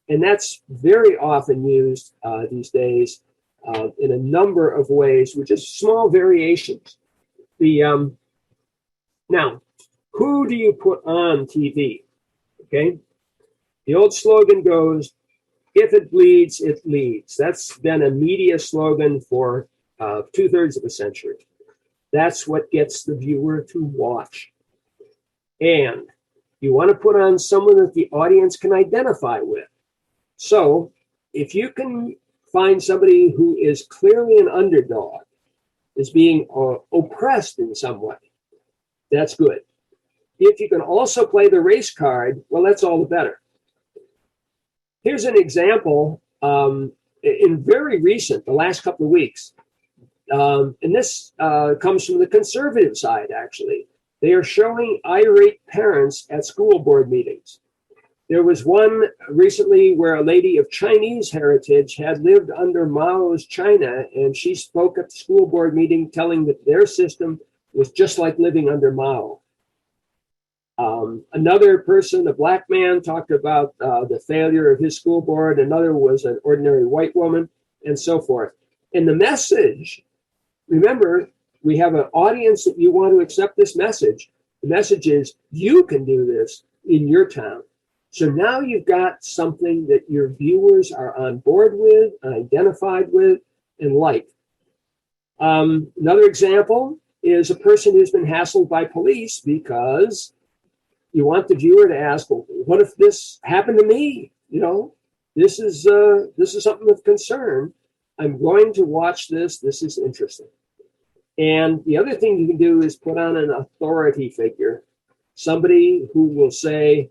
And that's very often used these days in a number of ways with just small variations. Now, who do you put on TV? Okay, the old slogan goes, "If it bleeds, it leads." That's been a media slogan for 2/3 of a century. That's what gets the viewer to watch. And you want to put on someone that the audience can identify with. So if you can find somebody who is clearly an underdog, is being oppressed in some way, that's good. If you can also play the race card, well, that's all the better. Here's an example in very recent, the last couple of weeks. And this comes from the conservative side, actually. They are showing irate parents at school board meetings. There was one recently where a lady of Chinese heritage had lived under Mao's China, and she spoke at the school board meeting telling that their system was just like living under Mao. Another person, a black man, talked about the failure of his school board. Another was an ordinary white woman, and so forth. And the message, remember, we have an audience that you want to accept this message. The message is, you can do this in your town. So now you've got something that your viewers are on board with, identified with, and like. Another example is a person who's been hassled by police because you want the viewer to ask, well, what if this happened to me? You know, this is something of concern. I'm going to watch this. This is interesting. And the other thing you can do is put on an authority figure, somebody who will say,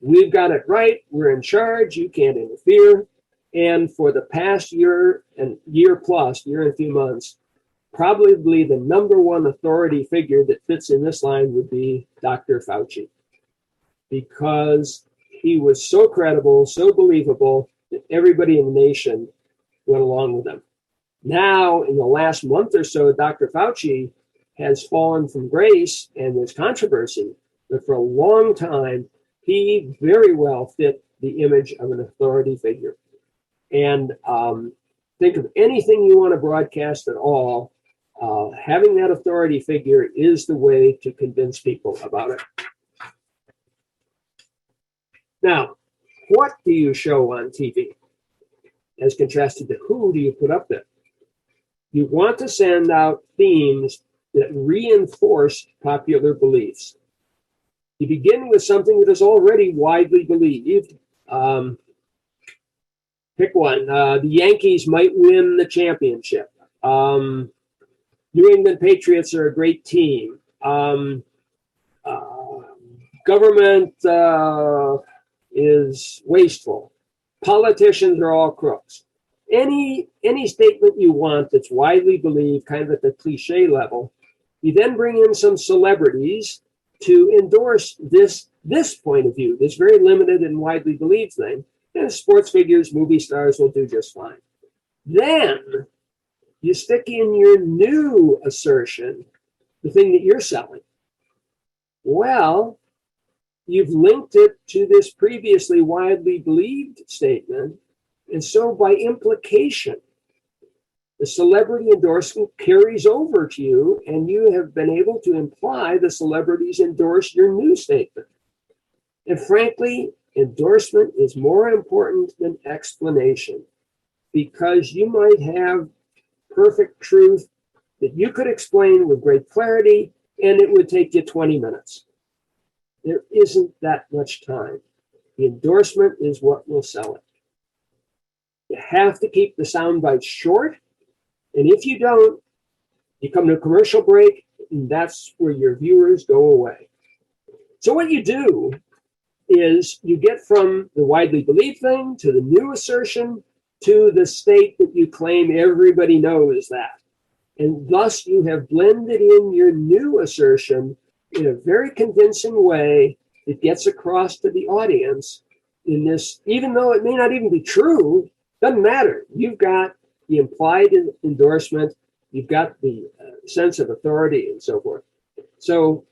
we've got it right, we're in charge, you can't interfere. And for the past year and a few months, probably the number one authority figure that fits in this line would be Dr. Fauci, because he was so credible, so believable, that everybody in the nation went along with him. Now, in the last month or so, Dr. Fauci has fallen from grace and there's controversy, but for a long time, he very well fit the image of an authority figure. And think of anything you want to broadcast at all, having that authority figure is the way to convince people about it. Now, what do you show on TV as contrasted to who do you put up there? You want to send out themes that reinforce popular beliefs. You begin with something that is already widely believed. Pick one. The Yankees might win the championship. New England Patriots are a great team. government is wasteful. Politicians are all crooks. Any statement you want that's widely believed, kind of at the cliche level, you then bring in some celebrities to endorse this point of view, this very limited and widely believed thing. And sports figures, movie stars will do just fine. Then you stick in your new assertion, the thing that you're selling. Well, you've linked it to this previously widely believed statement. And so by implication, the celebrity endorsement carries over to you, and you have been able to imply the celebrities endorse your new statement. And frankly, endorsement is more important than explanation, because you might have perfect truth that you could explain with great clarity, and it would take you 20 minutes. There isn't that much time. The endorsement is what will sell it. You have to keep the sound bites short, and if you don't, you come to a commercial break, and that's where your viewers go away. So what you do is you get from the widely believed thing to the new assertion to the state that you claim everybody knows that. And thus you have blended in your new assertion in a very convincing way that gets across to the audience in this, even though it may not even be true, doesn't matter. You've got the implied endorsement, you've got the sense of authority and so forth. So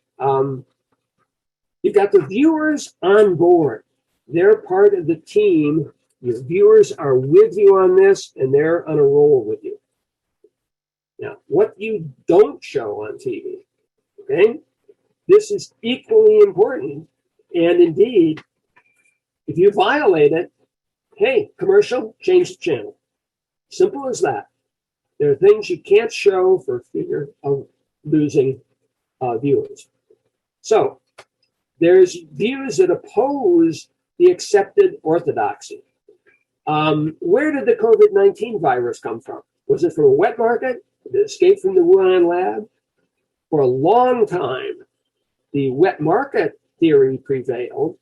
you've got the viewers on board. They're part of the team. Your viewers are with you on this, and they're on a roll with you. Now, what you don't show on TV, okay? This is equally important. And indeed, if you violate it, hey, commercial, change the channel. Simple as that. There are things you can't show for fear of losing viewers. So there's views that oppose the accepted orthodoxy. Where did the COVID-19 virus come from? Was it from a wet market? Did it escape from the Wuhan lab? For a long time, the wet market theory prevailed,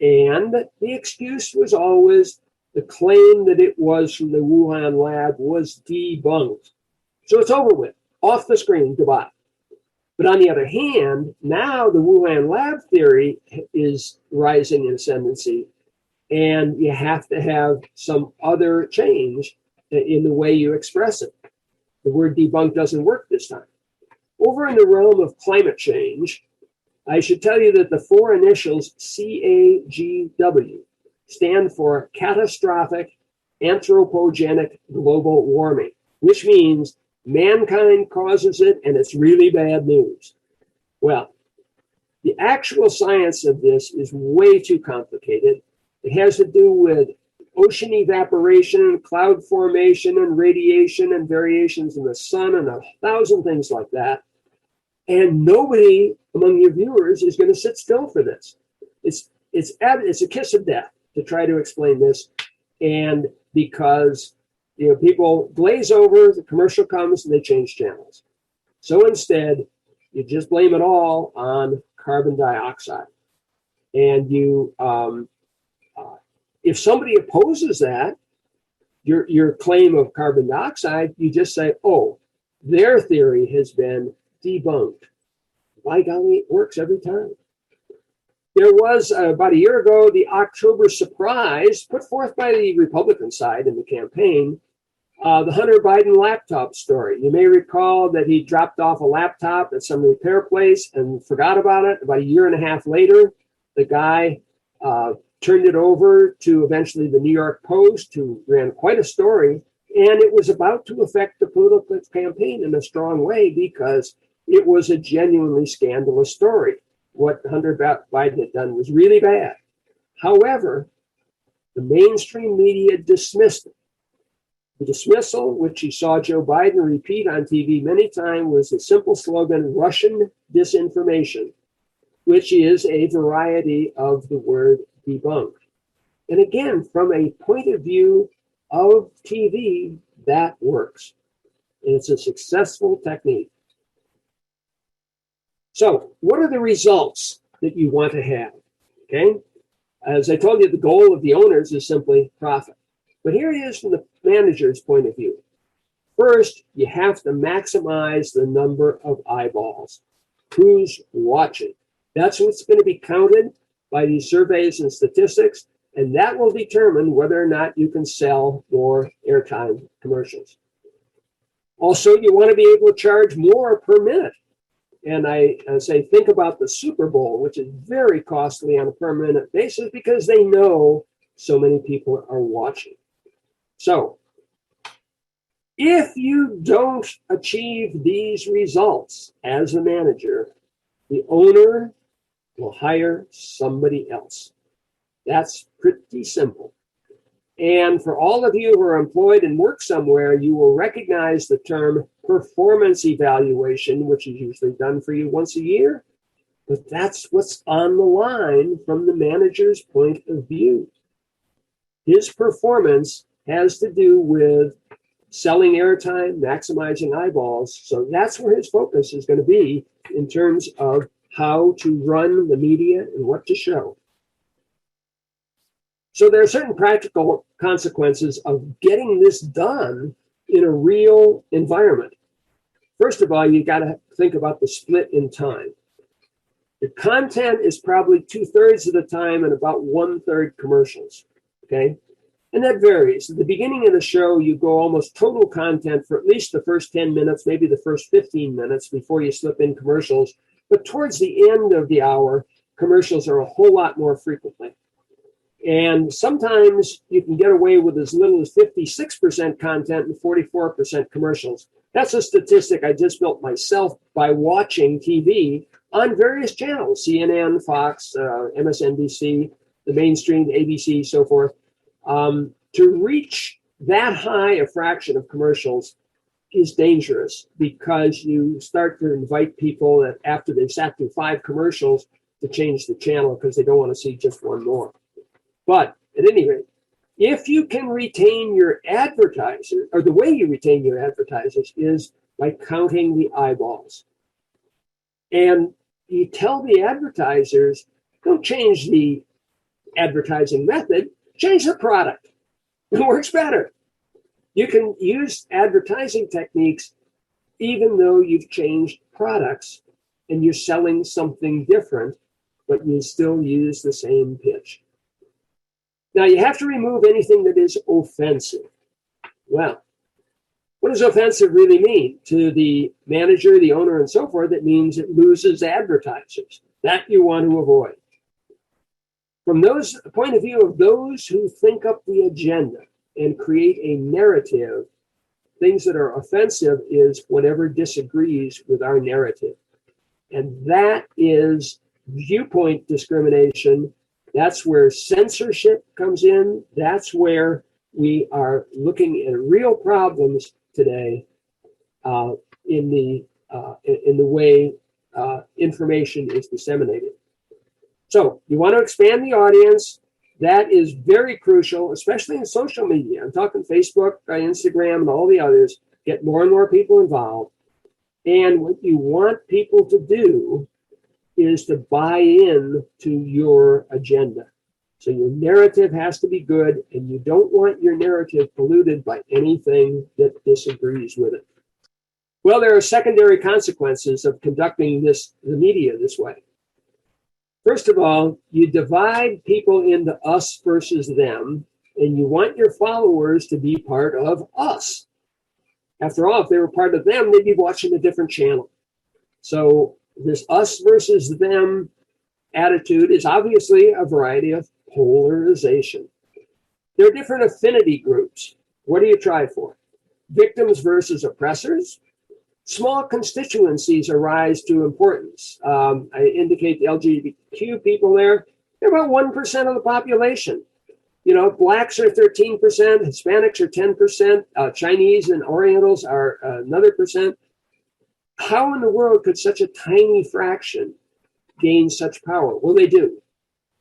and the excuse was always the claim that it was from the Wuhan lab was debunked. So it's over with, off the screen, goodbye. But on the other hand, now the Wuhan lab theory is rising in ascendancy, and you have to have some other change in the way you express it. The word debunk doesn't work this time. Over in the realm of climate change, I should tell you that the four initials CAGW stand for catastrophic anthropogenic global warming, which means mankind causes it and it's really bad news. Well, the actual science of this is way too complicated. It has to do with ocean evaporation, cloud formation, and radiation, and variations in the sun, and 1,000 things like that. And nobody among your viewers is going to sit still for this. It's a kiss of death to try to explain this, and because people glaze over, the commercial comes and they change channels. So instead, you just blame it all on carbon dioxide, and if somebody opposes that, your claim of carbon dioxide, you just say, oh, their theory has been debunked. By golly, it works every time. There was, about a year ago, the October surprise put forth by the Republican side in the campaign, the Hunter Biden laptop story. You may recall that he dropped off a laptop at some repair place and forgot about it. About a year and a half later, the guy turned it over to eventually the New York Post, who ran quite a story, and it was about to affect the political campaign in a strong way because it was a genuinely scandalous story. What Hunter Biden had done was really bad. However, the mainstream media dismissed it. The dismissal, which you saw Joe Biden repeat on TV many times, was the simple slogan, Russian disinformation, which is a variety of the word debunked. And again, from a point of view of TV, that works. And it's a successful technique. So what are the results that you want to have. Okay? As I told you, the goal of the owners is simply profit. But here it is from the manager's point of view. First, you have to maximize the number of eyeballs. Who's watching? That's what's going to be counted by these surveys and statistics, and that will determine whether or not you can sell more airtime commercials. Also, you want to be able to charge more per minute. And I say, think about the Super Bowl, which is very costly on a per minute basis because they know so many people are watching. So, if you don't achieve these results as a manager, the owner will hire somebody else. That's pretty simple. And for all of you who are employed and work somewhere, you will recognize the term performance evaluation, which is usually done for you once a year. But that's what's on the line from the manager's point of view. His performance has to do with selling airtime, maximizing eyeballs. So that's where his focus is going to be in terms of how to run the media and what to show. So there are certain practical consequences of getting this done in a real environment. First of all, you got to think about the split in time. The content is probably 2/3 of the time and about 1/3 commercials, okay? And that varies. At the beginning of the show, you go almost total content for at least the first 10 minutes, maybe the first 15 minutes before you slip in commercials. But towards the end of the hour, commercials are a whole lot more frequently. And sometimes you can get away with as little as 56% content and 44% commercials. That's a statistic I just built myself by watching TV on various channels, CNN, Fox, MSNBC, the mainstream, ABC, so forth. To reach that high a fraction of commercials is dangerous because you start to invite people that after they've sat through 5 commercials to change the channel because they don't want to see just one more. But at any rate, if you can retain your advertisers, or the way you retain your advertisers is by counting the eyeballs. And you tell the advertisers, don't change the advertising method, change the product. It works better. You can use advertising techniques even though you've changed products and you're selling something different, but you still use the same pitch. Now, you have to remove anything that is offensive. Well, what does offensive really mean? To the manager, the owner, and so forth, it means it loses advertisers. That you want to avoid. From those point of view of those who think up the agenda and create a narrative, things that are offensive is whatever disagrees with our narrative. And that is viewpoint discrimination. That's where censorship comes in. That's where we are looking at real problems today in the way information is disseminated. So you want to expand the audience. That is very crucial, especially in social media. I'm talking Facebook, Instagram, and all the others. Get more and more people involved. And what you want people to do is to buy in to your agenda. So your narrative has to be good, and you don't want your narrative polluted by anything that disagrees with it. Well, there are secondary consequences of conducting the media this way. First of all, you divide people into us versus them, and you want your followers to be part of us. After all, if they were part of them, they'd be watching a different channel. So this us versus them attitude is obviously a variety of polarization. There are different affinity groups. What do you try for? Victims versus oppressors? Small constituencies arise to importance. I indicate the LGBTQ people there. They're about 1% of the population. You know, blacks are 13%, Hispanics are 10%, Chinese and Orientals are another percent. How in the world could such a tiny fraction gain such power? Well, they do.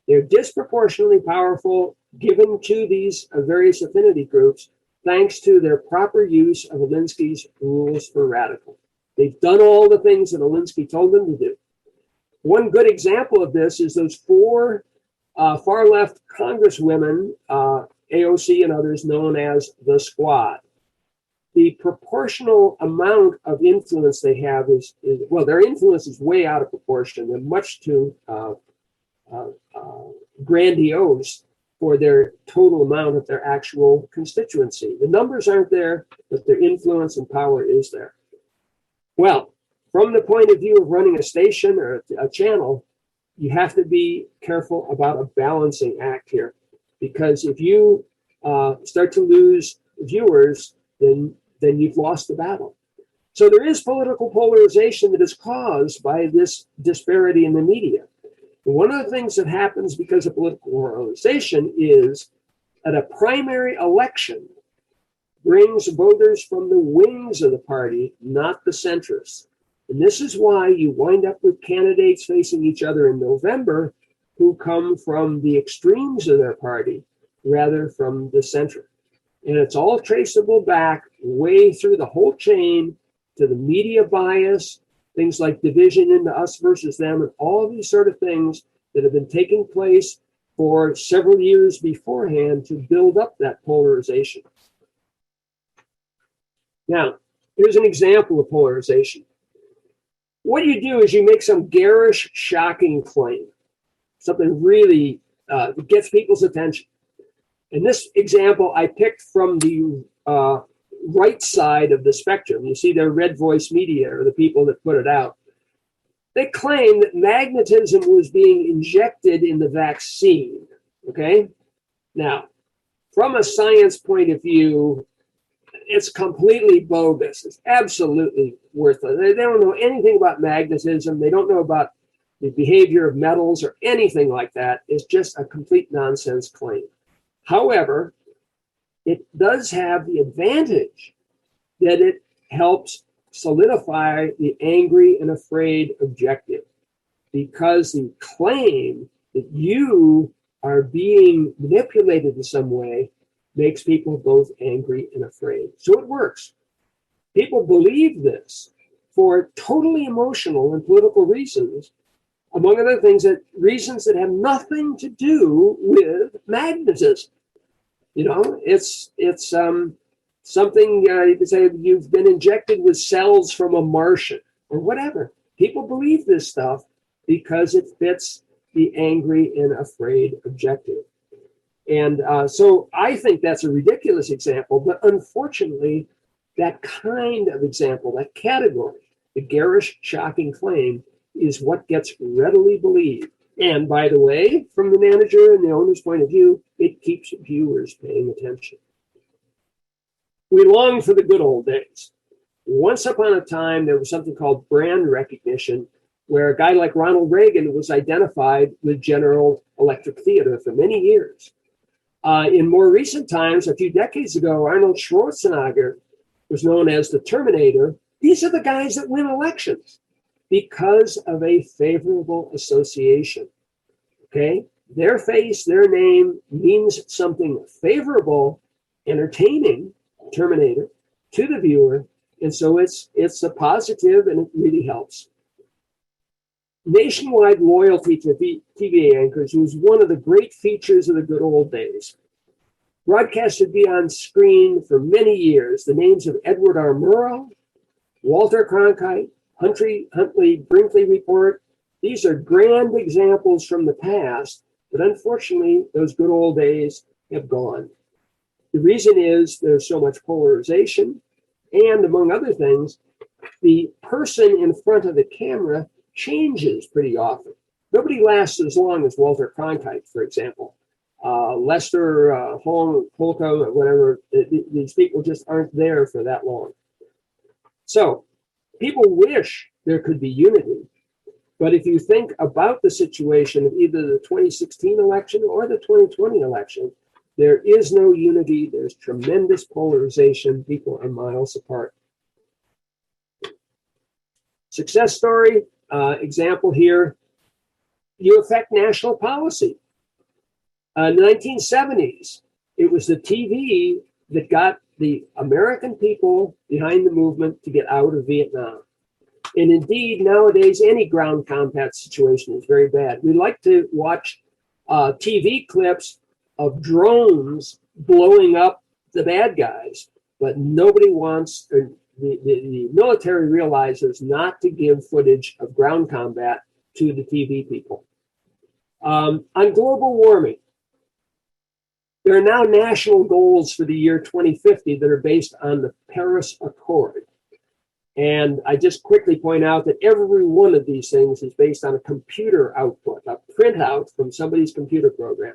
They're disproportionately powerful given to these various affinity groups thanks to their proper use of Alinsky's rules for radical. They've done all the things that Alinsky told them to do. One good example of this is those four far left congresswomen, AOC and others, known as the Squad. The proportional amount of influence they have is well, their influence is way out of proportion. They're much too grandiose for their total amount of their actual constituency. The numbers aren't there, but their influence and power is there. Well, from the point of view of running a station or a channel, you have to be careful about a balancing act here, because if you start to lose viewers, then you've lost the battle. So there is political polarization that is caused by this disparity in the media. And one of the things that happens because of political polarization is that a primary election brings voters from the wings of the party, not the centrists. And this is why you wind up with candidates facing each other in November who come from the extremes of their party rather from the center. And it's all traceable back way through the whole chain to the media bias, things like division into us versus them, and all these sort of things that have been taking place for several years beforehand to build up that polarization. Now, here's an example of polarization. What you do is you make some garish, shocking claim, something really that gets people's attention. In this example, I picked from the right side of the spectrum. You see the red voice media, or the people that put it out. They claim that magnetism was being injected in the vaccine, okay? Now, from a science point of view, it's completely bogus. It's absolutely worthless. They don't know anything about magnetism. They don't know about the behavior of metals or anything like that. It's just a complete nonsense claim. However, it does have the advantage that it helps solidify the angry and afraid objective, because the claim that you are being manipulated in some way makes people both angry and afraid. So it works. People believe this for totally emotional and political reasons, among other things, reasons that have nothing to do with magnetism. You know, it's something you could say you've been injected with cells from a Martian or whatever. People believe this stuff because it fits the angry and afraid objective. And so I think that's a ridiculous example, but unfortunately, that kind of example, that category, the garish, shocking claim, is what gets readily believed. And by the way, from the manager and the owner's point of view, it keeps viewers paying attention. We long for the good old days. Once upon a time, there was something called brand recognition, where a guy like Ronald Reagan was identified with General Electric Theater for many years. In more recent times, a few decades ago, Arnold Schwarzenegger was known as the Terminator. These are the guys that win elections because of a favorable association. Okay? Their face, their name means something favorable, entertaining, Terminator, to the viewer. And so it's a positive, and it really helps. Nationwide loyalty to TV anchors was one of the great features of the good old days. Broadcasts would be on screen for many years. The names of Edward R. Murrow, Walter Cronkite, Huntley Brinkley Report. These are grand examples from the past, but unfortunately, those good old days have gone. The reason is there's so much polarization, and among other things, the person in front of the camera changes pretty often. Nobody lasts as long as Walter Cronkite, for example. Lester, Holcomb, whatever, these people just aren't there for that long. So people wish there could be unity. But if you think about the situation of either the 2016 election or the 2020 election, there is no unity. There's tremendous polarization. People are miles apart. Success story, example here, you affect national policy. In the 1970s, it was the TV that got the American people behind the movement to get out of Vietnam. And indeed, nowadays, any ground combat situation is very bad. We like to watch TV clips of drones blowing up the bad guys, but nobody wants, or the military realizes not to give footage of ground combat to the TV people. On global warming, there are now national goals for the year 2050 that are based on the Paris Accord. And I just quickly point out that every one of these things is based on a computer output, a printout from somebody's computer program.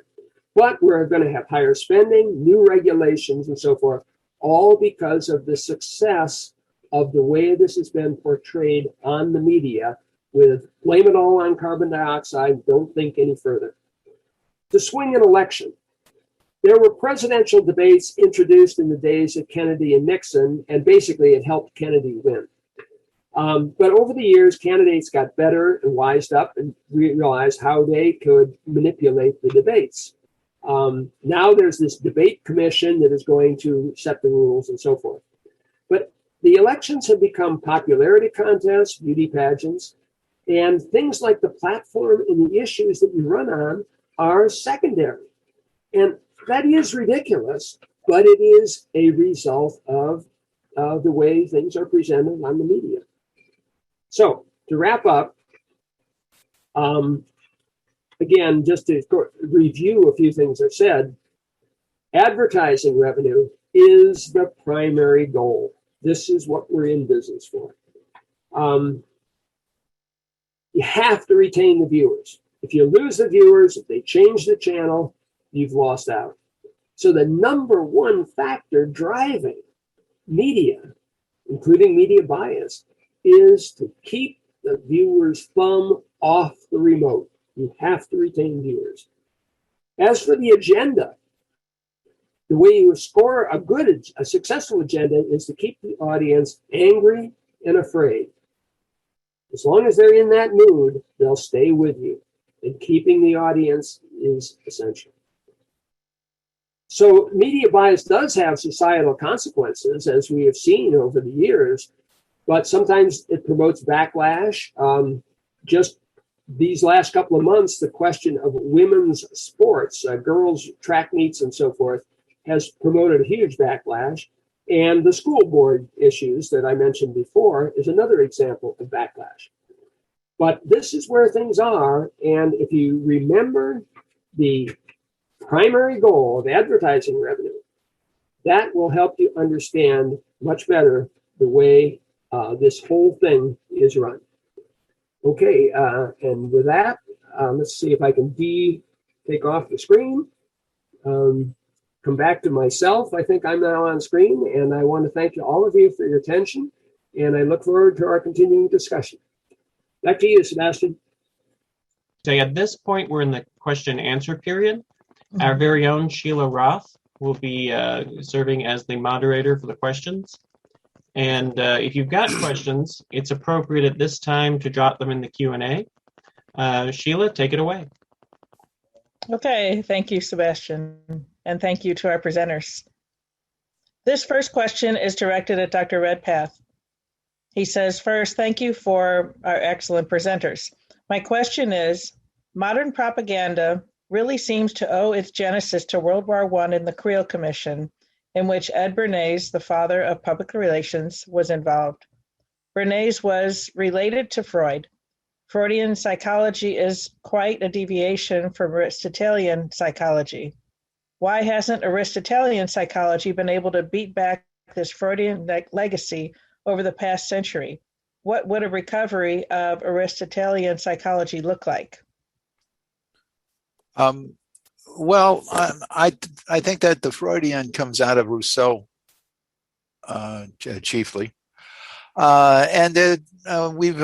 But we're going to have higher spending, new regulations, and so forth, all because of the success of the way this has been portrayed on the media with blame it all on carbon dioxide, don't think any further. To swing an election. There were presidential debates introduced in the days of Kennedy and Nixon, and basically it helped Kennedy win. But over the years, candidates got better and wised up and realized how they could manipulate the debates. Now there's this debate commission that is going to set the rules and so forth. But the elections have become popularity contests, beauty pageants, and things like the platform and the issues that you run on are secondary. And that is ridiculous, but it is a result of the way things are presented on the media. So to wrap up, again, just to review a few things I've said, advertising revenue is the primary goal. This is what we're in business for. You have to retain the viewers. If you lose the viewers, if they change the channel, you've lost out. So the number one factor driving media, including media bias, is to keep the viewer's thumb off the remote. You have to retain viewers. As for the agenda, the way you score a successful agenda is to keep the audience angry and afraid. As long as they're in that mood, they'll stay with you. And keeping the audience is essential. So media bias does have societal consequences, as we have seen over the years, but sometimes it promotes backlash. Just these last couple of months, the question of women's sports, girls' track meets and so forth, has promoted a huge backlash. And the school board issues that I mentioned before is another example of backlash. But this is where things are. And if you remember the primary goal of advertising revenue, that will help you understand much better the way this whole thing is run. Okay, and with that, let's see if I can take off the screen. Come back to myself. I think I'm now on screen, and I want to thank all of you for your attention, and I look forward to our continuing discussion. Back to you, Sebastian. So at this point, we're in the question and answer period. Our very own Sheila Roth will be serving as the moderator for the questions. And if you've got questions, it's appropriate at this time to drop them in the Q&A. Sheila, take it away. Okay, thank you, Sebastian, and thank you to our presenters. This first question is directed at Dr. Redpath. He says, first, thank you for our excellent presenters. My question is, modern propaganda really seems to owe its genesis to World War I and the Creel Commission, in which Ed Bernays, the father of public relations, was involved. Bernays was related to Freud. Freudian psychology is quite a deviation from Aristotelian psychology. Why hasn't Aristotelian psychology been able to beat back this Freudian legacy over the past century? What would a recovery of Aristotelian psychology look like? Well, I think that the Freudian comes out of Rousseau, chiefly, and we've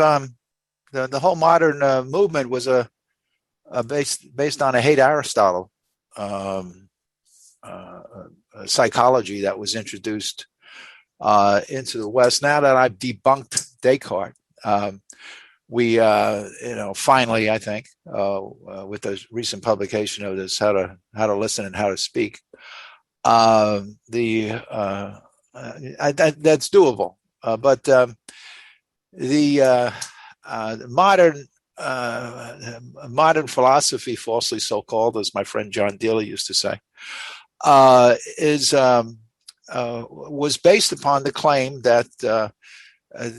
the whole modern movement was based on a hate Aristotle psychology that was introduced into the West. Now that I've debunked Descartes, we finally, I think, with the recent publication of this, how to listen and how to speak, that's doable. But the modern philosophy, falsely so-called, as my friend John Dealer used to say, was based upon the claim that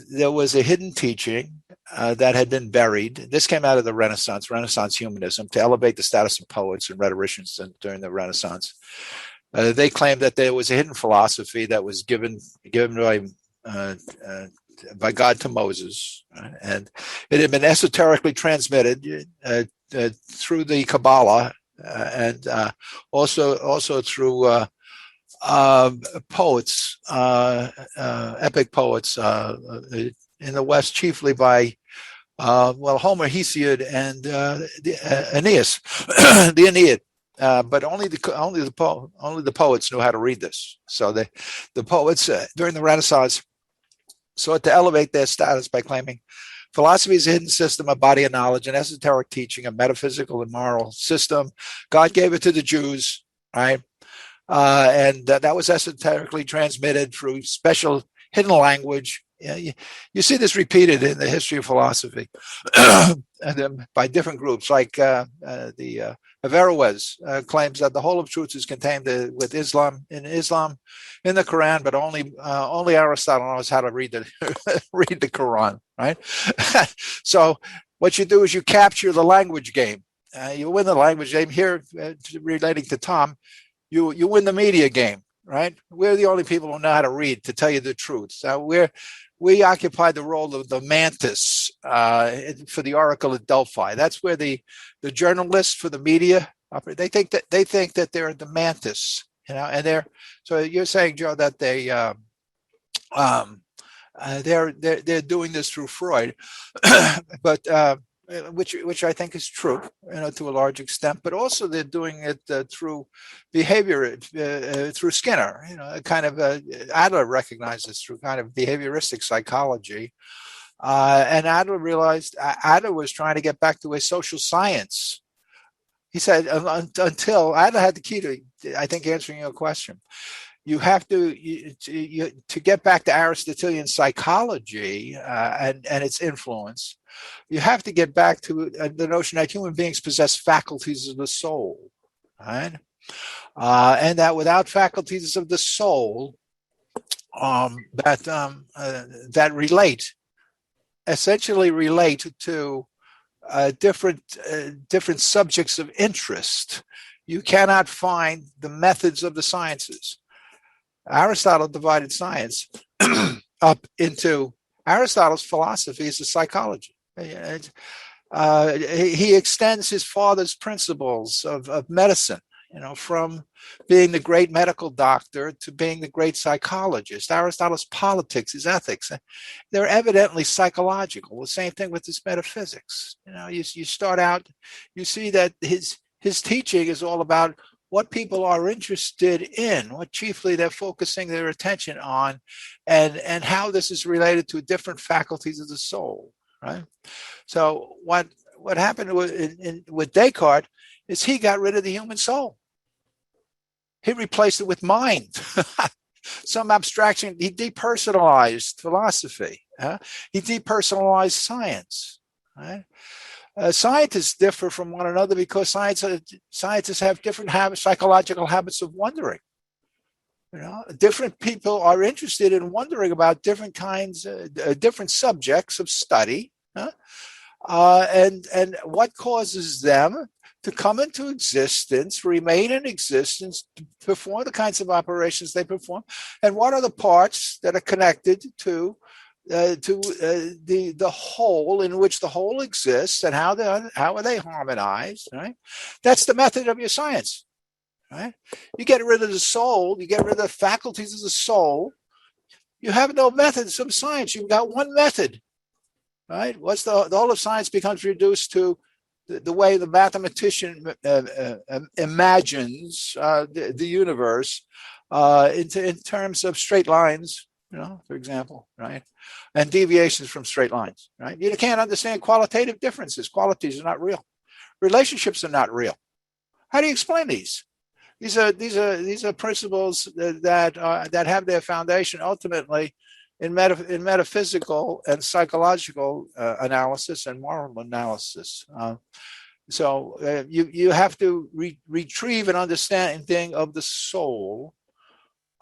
there was a hidden teaching that had been buried. This came out of the Renaissance humanism, to elevate the status of poets and rhetoricians during the Renaissance. They claimed that there was a hidden philosophy that was given by God to Moses, and it had been esoterically transmitted through the Kabbalah, and also through poets, epic poets in the West, chiefly by Homer, Hesiod, and Aeneas, the Aeneid. But only the poets knew how to read this. So the poets during the Renaissance sought to elevate their status by claiming philosophy is a hidden system, a body of knowledge, an esoteric teaching, a metaphysical and moral system. God gave it to the Jews, right? And that was esoterically transmitted through special hidden language. You see this repeated in the history of philosophy and by different groups, like the Averroes claims that the whole of truth is contained with Islam, in the Quran, but only Aristotle knows how to read the read the Quran, right? So what you do is you capture the language game. You win the language game. Here, relating to Tom, you win the media game, right? We're the only people who know how to read, to tell you the truth. So we occupy the role of the mantis for the Oracle at Delphi. That's where the journalists for the media operate. They think that they're the mantis, and they're. So you're saying, Joe, that they're doing this through Freud, but which I think is true, to a large extent. But also they're doing it through behavior, through Skinner. Kind of Adler recognized this through kind of behavioristic psychology, and Adler realized Adler was trying to get back to a social science. He said until Adler had the key to, I think, answering your question. You have to get back to Aristotelian psychology and its influence. You have to get back to the notion that human beings possess faculties of the soul, right? And that without faculties of the soul, that essentially relate to different subjects of interest, you cannot find the methods of the sciences. Aristotle divided science up into Aristotle's philosophy is a psychology. He extends his father's principles of medicine, from being the great medical doctor to being the great psychologist. Aristotle's politics, his ethics, they're evidently psychological. The same thing with his metaphysics. You start out, you see that his teaching is all about what people are interested in, what chiefly they're focusing their attention on, and how this is related to different faculties of the soul, right? So what happened with Descartes is he got rid of the human soul. He replaced it with mind. Some abstraction. He depersonalized philosophy. He depersonalized science, right? Scientists differ from one another because scientists have different psychological habits of wondering. Different people are interested in wondering about different kinds, different subjects of study, and what causes them to come into existence, remain in existence, to perform the kinds of operations they perform, and what are the parts that are connected to the whole in which the whole exists, and how are they harmonized, right? That's the method of your science, right? You get rid of the soul, you get rid of the faculties of the soul, you have no methods of science. You've got one method, right? What's the whole of science becomes reduced to the way the mathematician imagines the universe in terms of straight lines, for example, right? And deviations from straight lines, right? You can't understand qualitative differences. Qualities are not real. Relationships are not real. How do you explain these? These are principles that have their foundation ultimately in metaphysical and psychological analysis and moral analysis. So you have to retrieve an understanding of the soul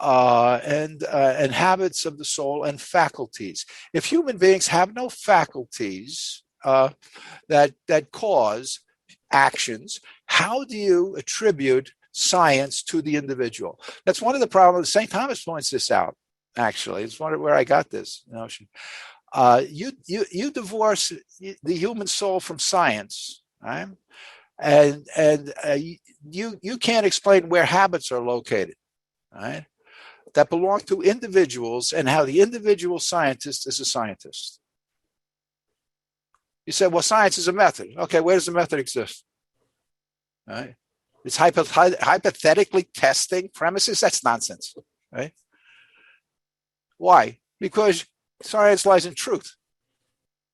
and habits of the soul and faculties. If human beings have no faculties that cause actions, how do you attribute science to the individual? That's one of the problems. St. Thomas points this out. Actually, it's one where I got this notion. You divorce the human soul from science, right? And you can't explain where habits are located, right? That belong to individuals, and how the individual scientist is a scientist. You said, well, science is a method. Okay, where does the method exist? Right? It's hypothetically testing premises. That's nonsense, right? Why? Because science lies in truth.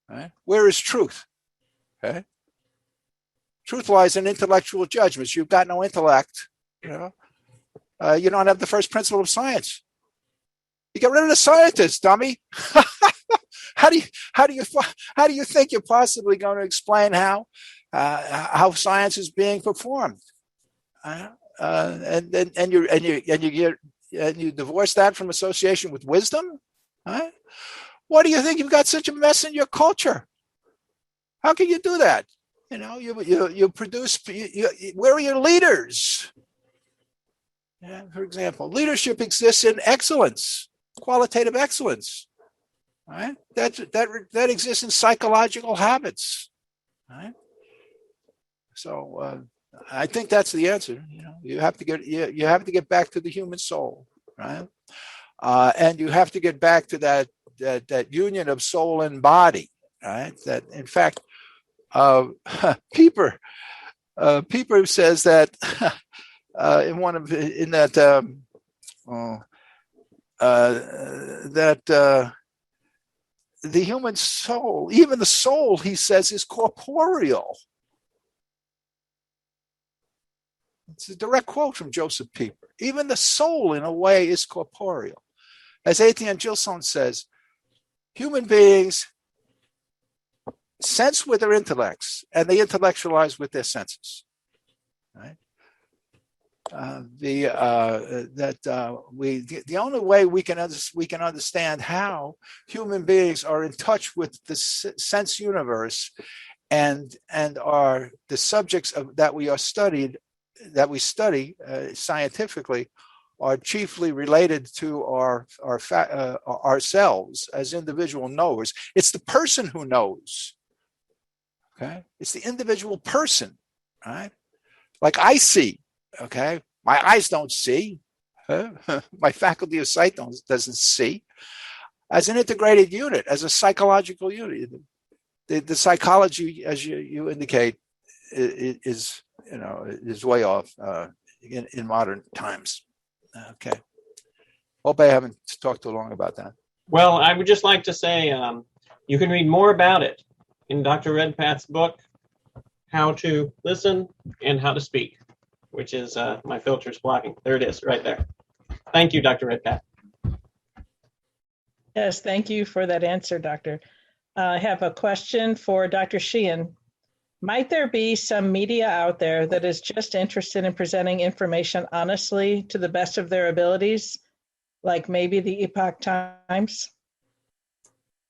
Right? Where is truth? Okay? Truth lies in intellectual judgments. You've got no intellect. You don't have the first principle of science. You get rid of the scientist, dummy. How do you think you're possibly going to explain how science is being performed? And you divorce that from association with wisdom? Right? Why do you think you've got such a mess in your culture? How can you do that? You produce. Where are your leaders? Yeah, for example, leadership exists in excellence, qualitative excellence. Right? That exists in psychological habits. Right? So I think that's the answer. You have to get back to the human soul, right? And you have to get back to that union of soul and body, right? That in fact, Pieper says that the human soul, even the soul, he says, is corporeal. It's a direct quote from Joseph Pieper. Even the soul, in a way, is corporeal. As Etienne Gilson says, human beings sense with their intellects, and they intellectualize with their senses. Right? The only way we can understand how human beings are in touch with the sense universe and are the subjects that we study scientifically are chiefly related to ourselves as individual knowers. It's the person who knows. Okay, it's the individual person, right? Like I see. Okay, my eyes don't see. My faculty of sight doesn't see. As an integrated unit, as a psychological unit, the psychology, as you indicate, is way off in modern times. Okay. Hope I haven't talked too long about that. Well, I would just like to say you can read more about it in Dr. Redpath's book, How to Listen and How to Speak, which is my filter's blocking. There it is, right there. Thank you, Dr. Redpath. Yes, thank you for that answer, Doctor. I have a question for Dr. Sheahen. Might there be some media out there that is just interested in presenting information honestly to the best of their abilities, like maybe the Epoch Times?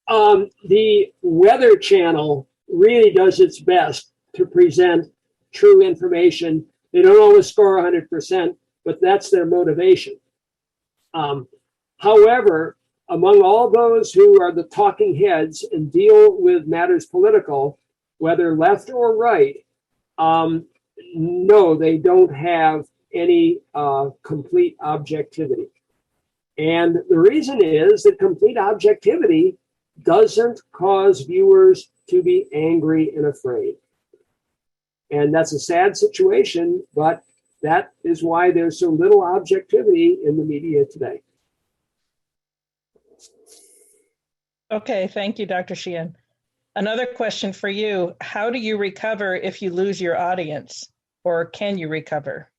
The Weather Channel really does its best to present true information. They don't always score 100%, but that's their motivation. However, among all those who are the talking heads and deal with matters political, whether left or right, no, they don't have any complete objectivity. And the reason is that complete objectivity doesn't cause viewers to be angry and afraid. And that's a sad situation, but that is why there's so little objectivity in the media today. Okay, thank you, Dr. Sheahen. Another question for you. How do you recover if you lose your audience, or can you recover?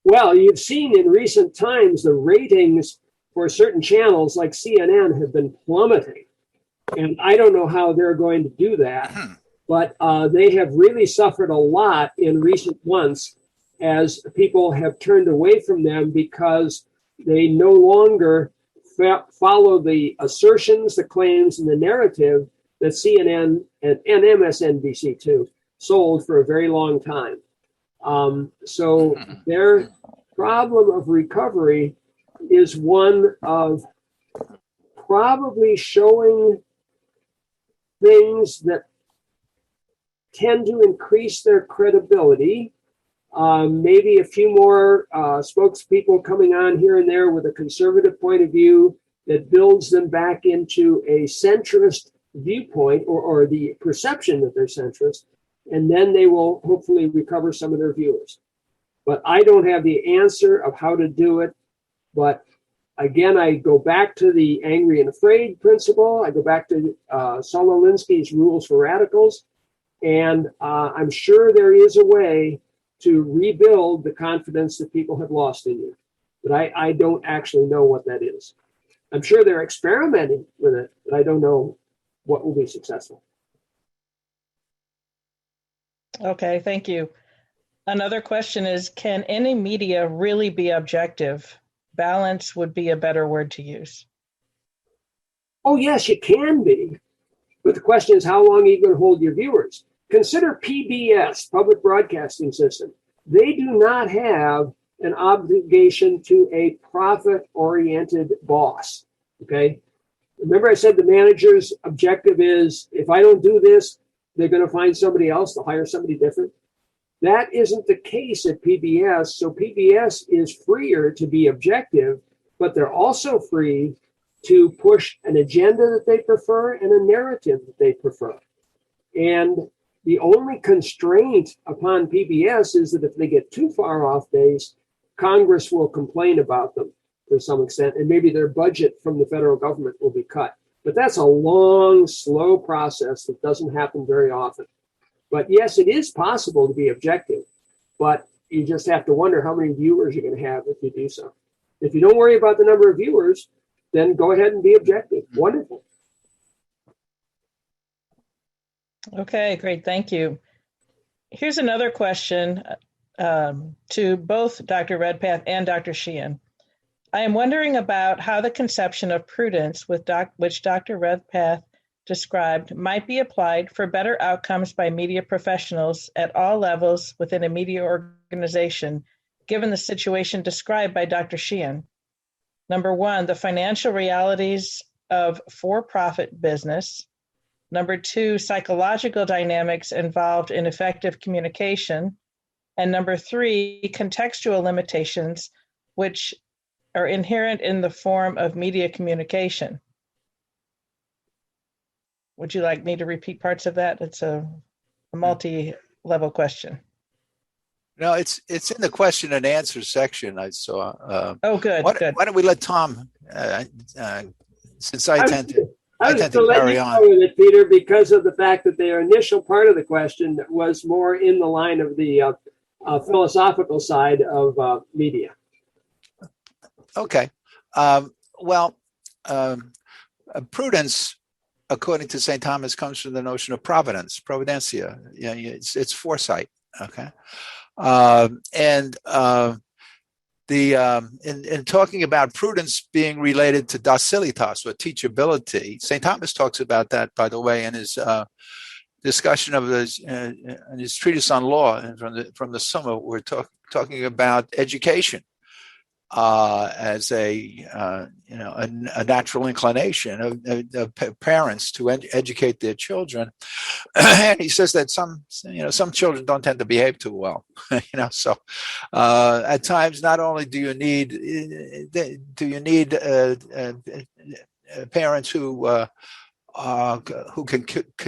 Well, you've seen in recent times the ratings for certain channels like CNN have been plummeting. And I don't know how they're going to do that, but they have really suffered a lot in recent months as people have turned away from them because they no longer follow the assertions, the claims, and the narrative that CNN and MSNBC too sold for a very long time. So their problem of recovery is one of probably showing things that tend to increase their credibility. Maybe a few more spokespeople coming on here and there with a conservative point of view that builds them back into a centrist viewpoint or the perception that they're centrist, and then they will hopefully recover some of their viewers. But I don't have the answer of how to do it. But again, I go back to the angry and afraid principle. I go back to Saul Alinsky's rules for radicals. And I'm sure there is a way to rebuild the confidence that people have lost in you. But I don't actually know what that is. I'm sure they're experimenting with it, but I don't know what will be successful. Okay, thank you. Another question is, can any media really be objective? Balance would be a better word to use. Oh, yes, you can be. But the question is, how long are you going to hold your viewers? Consider PBS, Public Broadcasting System. They do not have an obligation to a profit-oriented boss, okay? Remember I said the manager's objective is, if I don't do this, they're going to find somebody else, they'll hire somebody different. That isn't the case at PBS, so PBS is freer to be objective, but they're also free to push an agenda that they prefer and a narrative that they prefer. And the only constraint upon PBS is that if they get too far off base, Congress will complain about them to some extent, and maybe their budget from the federal government will be cut. But that's a long, slow process that doesn't happen very often. But yes, it is possible to be objective, but you just have to wonder how many viewers you're going to have if you do so. If you don't worry about the number of viewers, then go ahead and be objective. Wonderful. Okay, great. Thank you. Here's another question to both Dr. Redpath and Dr. Sheahen. I am wondering about how the conception of prudence, which Dr. Redpath described, might be applied for better outcomes by media professionals at all levels within a media organization, given the situation described by Dr. Sheahen. Number one, the financial realities of for-profit business. Number two, psychological dynamics involved in effective communication. And number three, contextual limitations, which are inherent in the form of media communication. Would you like me to repeat parts of that? It's a multi-level question. No, it's in the question and answer section I saw. Oh, good, good. Why don't we let Tom, since I tend to let carry you on. go with it, Peter, because of the fact that their initial part of the question was more in the line of the philosophical side of media. Okay. Prudence, according to St. Thomas, comes from the notion of providence, providentia. Yeah, it's foresight. Okay. In talking about prudence being related to docilitas or teachability, St. Thomas talks about that, by the way, in his discussion of his treatise on law, and from the Summa, we're talking about education as a natural inclination of parents to educate their children. And he says that some children don't tend to behave too well. So at times, not only do you need parents who can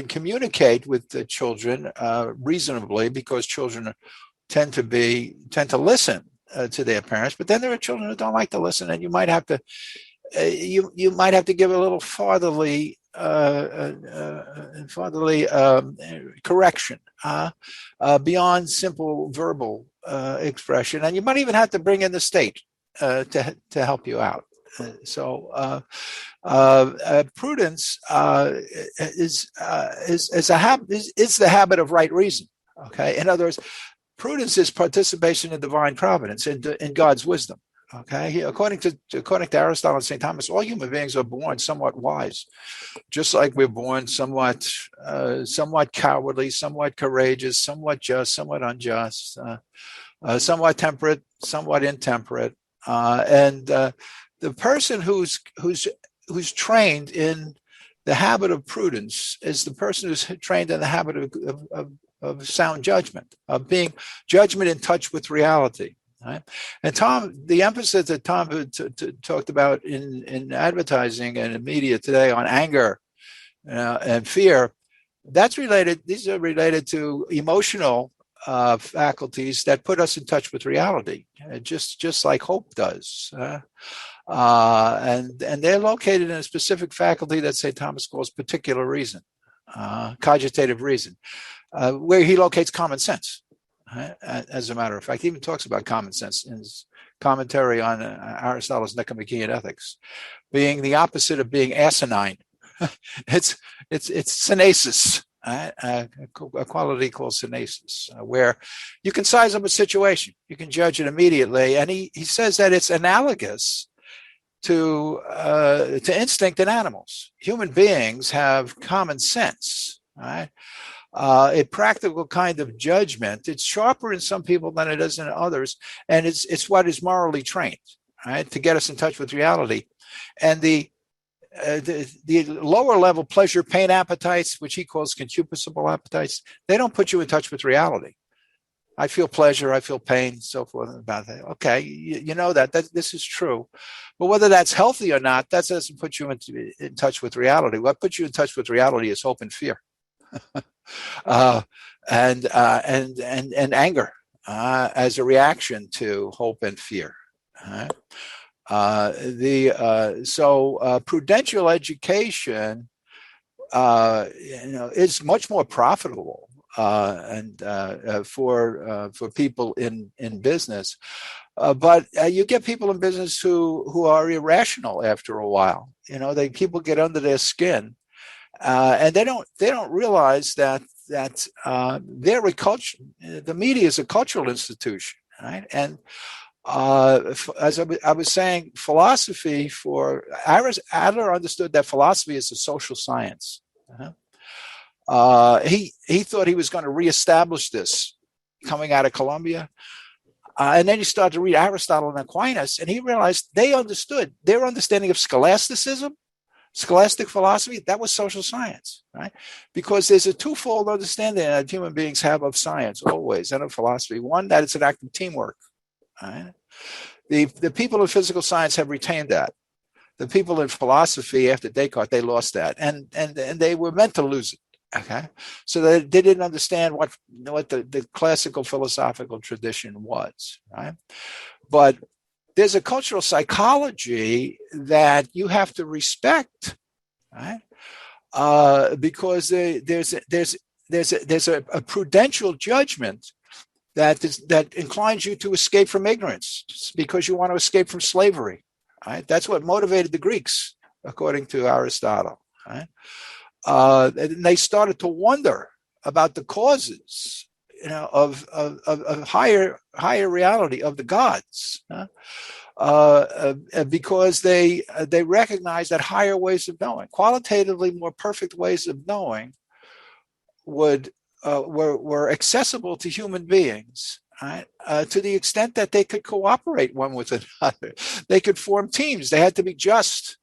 communicate with the children reasonably, because children tend to listen to their parents, but then there are children who don't like to listen, and you might have to give a little fatherly correction beyond simple verbal expression, and you might even have to bring in the state to help you out. Prudence is the habit of right reason. Okay, in other words, prudence is participation in divine providence, in God's wisdom. Okay, according to Aristotle and St. Thomas, all human beings are born somewhat wise, just like we're born somewhat cowardly, somewhat courageous, somewhat just, somewhat unjust, somewhat temperate, somewhat intemperate, and the person who's trained in the habit of prudence is the person who's trained in the habit of sound judgment, of being judgment in touch with reality. Right? And Tom, the emphasis that Tom talked about in advertising and in media today on anger and fear, these are related to emotional faculties that put us in touch with reality, just like hope does. And they're located in a specific faculty that St. Thomas calls particular reason, cogitative reason, where he locates common sense. As a matter of fact, he even talks about common sense in his commentary on Aristotle's Nicomachean Ethics, being the opposite of being asinine. It's synesis, a quality called synesis, where you can size up a situation, you can judge it immediately, and he says that it's analogous to instinct in animals. Human beings have common sense, right? A practical kind of judgment. It's sharper in some people than it is in others, and it's what is morally trained, right, to get us in touch with reality. And the lower level pleasure, pain appetites, which he calls concupiscible appetites, they don't put you in touch with reality. I feel pleasure, I feel pain, so forth about that. Okay, you know that this is true, but whether that's healthy or not, that doesn't put you in touch with reality. What puts you in touch with reality is hope and fear. And anger as a reaction to hope and fear. Prudential education, is much more profitable for people in business. But you get people in business who are irrational after a while. People get under their skin. And they don't realize that the media is a cultural institution, right? And as I was saying, philosophy for Adler understood that philosophy is a social science. He thought he was going to reestablish this coming out of Columbia. And then he started to read Aristotle and Aquinas, and he realized they understood their understanding of scholasticism. Scholastic philosophy, that was social science, right? Because there's a twofold understanding that human beings have of science always and of philosophy. One, that it's an act of teamwork. Right? The people in physical science have retained that. The people in philosophy after Descartes, they lost that, and they were meant to lose it. Okay, so they didn't understand what the classical philosophical tradition was, right? But there's a cultural psychology that you have to respect, right? Because there's a prudential judgment that inclines you to escape from ignorance because you want to escape from slavery, right? That's what motivated the Greeks, according to Aristotle, right? And they started to wonder about the causes, of higher reality of the gods, because they recognize that higher ways of knowing, qualitatively more perfect ways of knowing, were accessible to human beings, right? To the extent that they could cooperate one with another, they could form teams. They had to be just,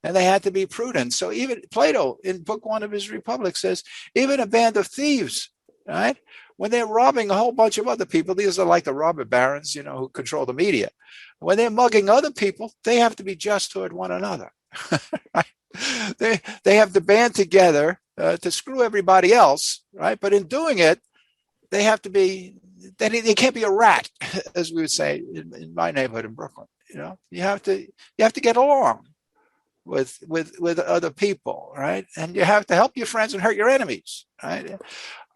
and they had to be prudent. So even Plato, in Book 1 of his Republic, says even a band of thieves, right, when they're robbing a whole bunch of other people, these are like the robber barons, who control the media. When they're mugging other people, they have to be just toward one another. Right? They have to band together to screw everybody else, right? But in doing it, they have to be. They can't be a rat, as we would say in my neighborhood in Brooklyn. You have to get along with other people, right? And you have to help your friends and hurt your enemies, right?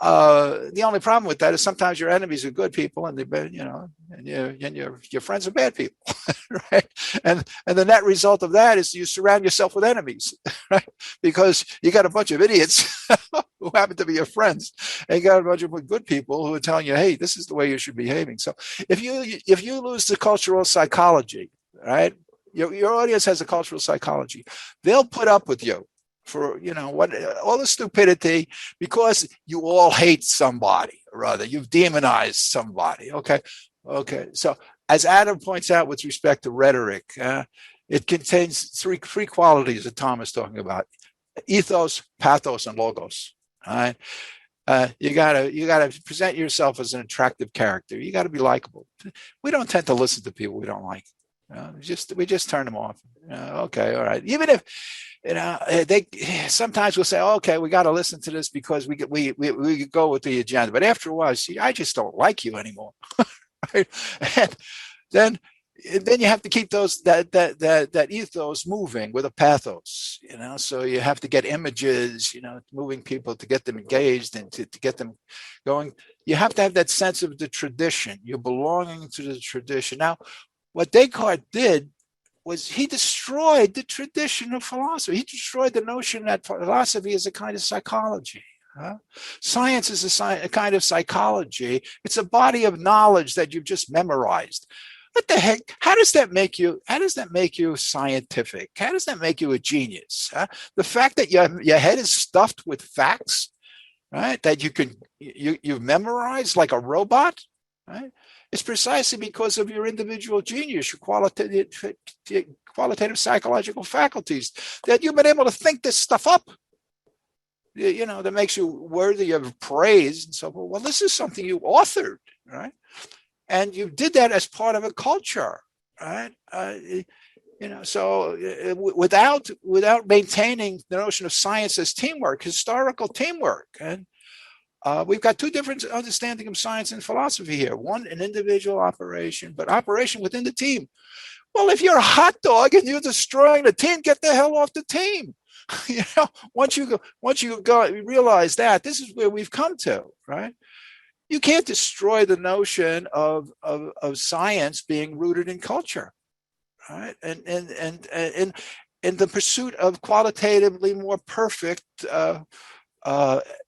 The only problem with that is sometimes your enemies are good people, and and your friends are bad people, right? And the net result of that is you surround yourself with enemies, right? Because you got a bunch of idiots who happen to be your friends, and you got a bunch of good people who are telling you, hey, this is the way you should be behaving. So if you lose the cultural psychology, right? Your audience has a cultural psychology. They'll put up with you for what all the stupidity because you all hate somebody or other. You've demonized somebody. Okay. So as Adam points out with respect to rhetoric, it contains three qualities that Tom is talking about: ethos, pathos, and logos. All right. You gotta present yourself as an attractive character. You got to be likable. We don't tend to listen to people we don't like. We just turn them off. Okay, all right. Even if they sometimes will say, okay, we got to listen to this because we go with the agenda. But after a while, see, I just don't like you anymore. Right? And then you have to keep that ethos moving with a pathos. So you have to get images, moving people to get them engaged and to get them going. You have to have that sense of the tradition. You're belonging to the tradition. Now, what Descartes did was he destroyed the tradition of philosophy. He destroyed the notion that philosophy is a kind of psychology. Science is a kind of psychology. It's a body of knowledge that you've just memorized. What the heck? How does that make you scientific? How does that make you a genius? The fact that your head is stuffed with facts, right? That you've memorized like a robot, right? It's precisely because of your individual genius, your qualitative psychological faculties, that you've been able to think this stuff up, that makes you worthy of praise and so forth. Well, this is something you authored, right? And you did that as part of a culture, right? So without maintaining the notion of science as teamwork, historical teamwork, and we've got two different understanding of science and philosophy here. One, an individual operation, but operation within the team. Well, if you're a hot dog and you're destroying the team, get the hell off the team. Once you realize that, this is where we've come to, right? You can't destroy the notion of science being rooted in culture, right? And in the pursuit of qualitatively more perfect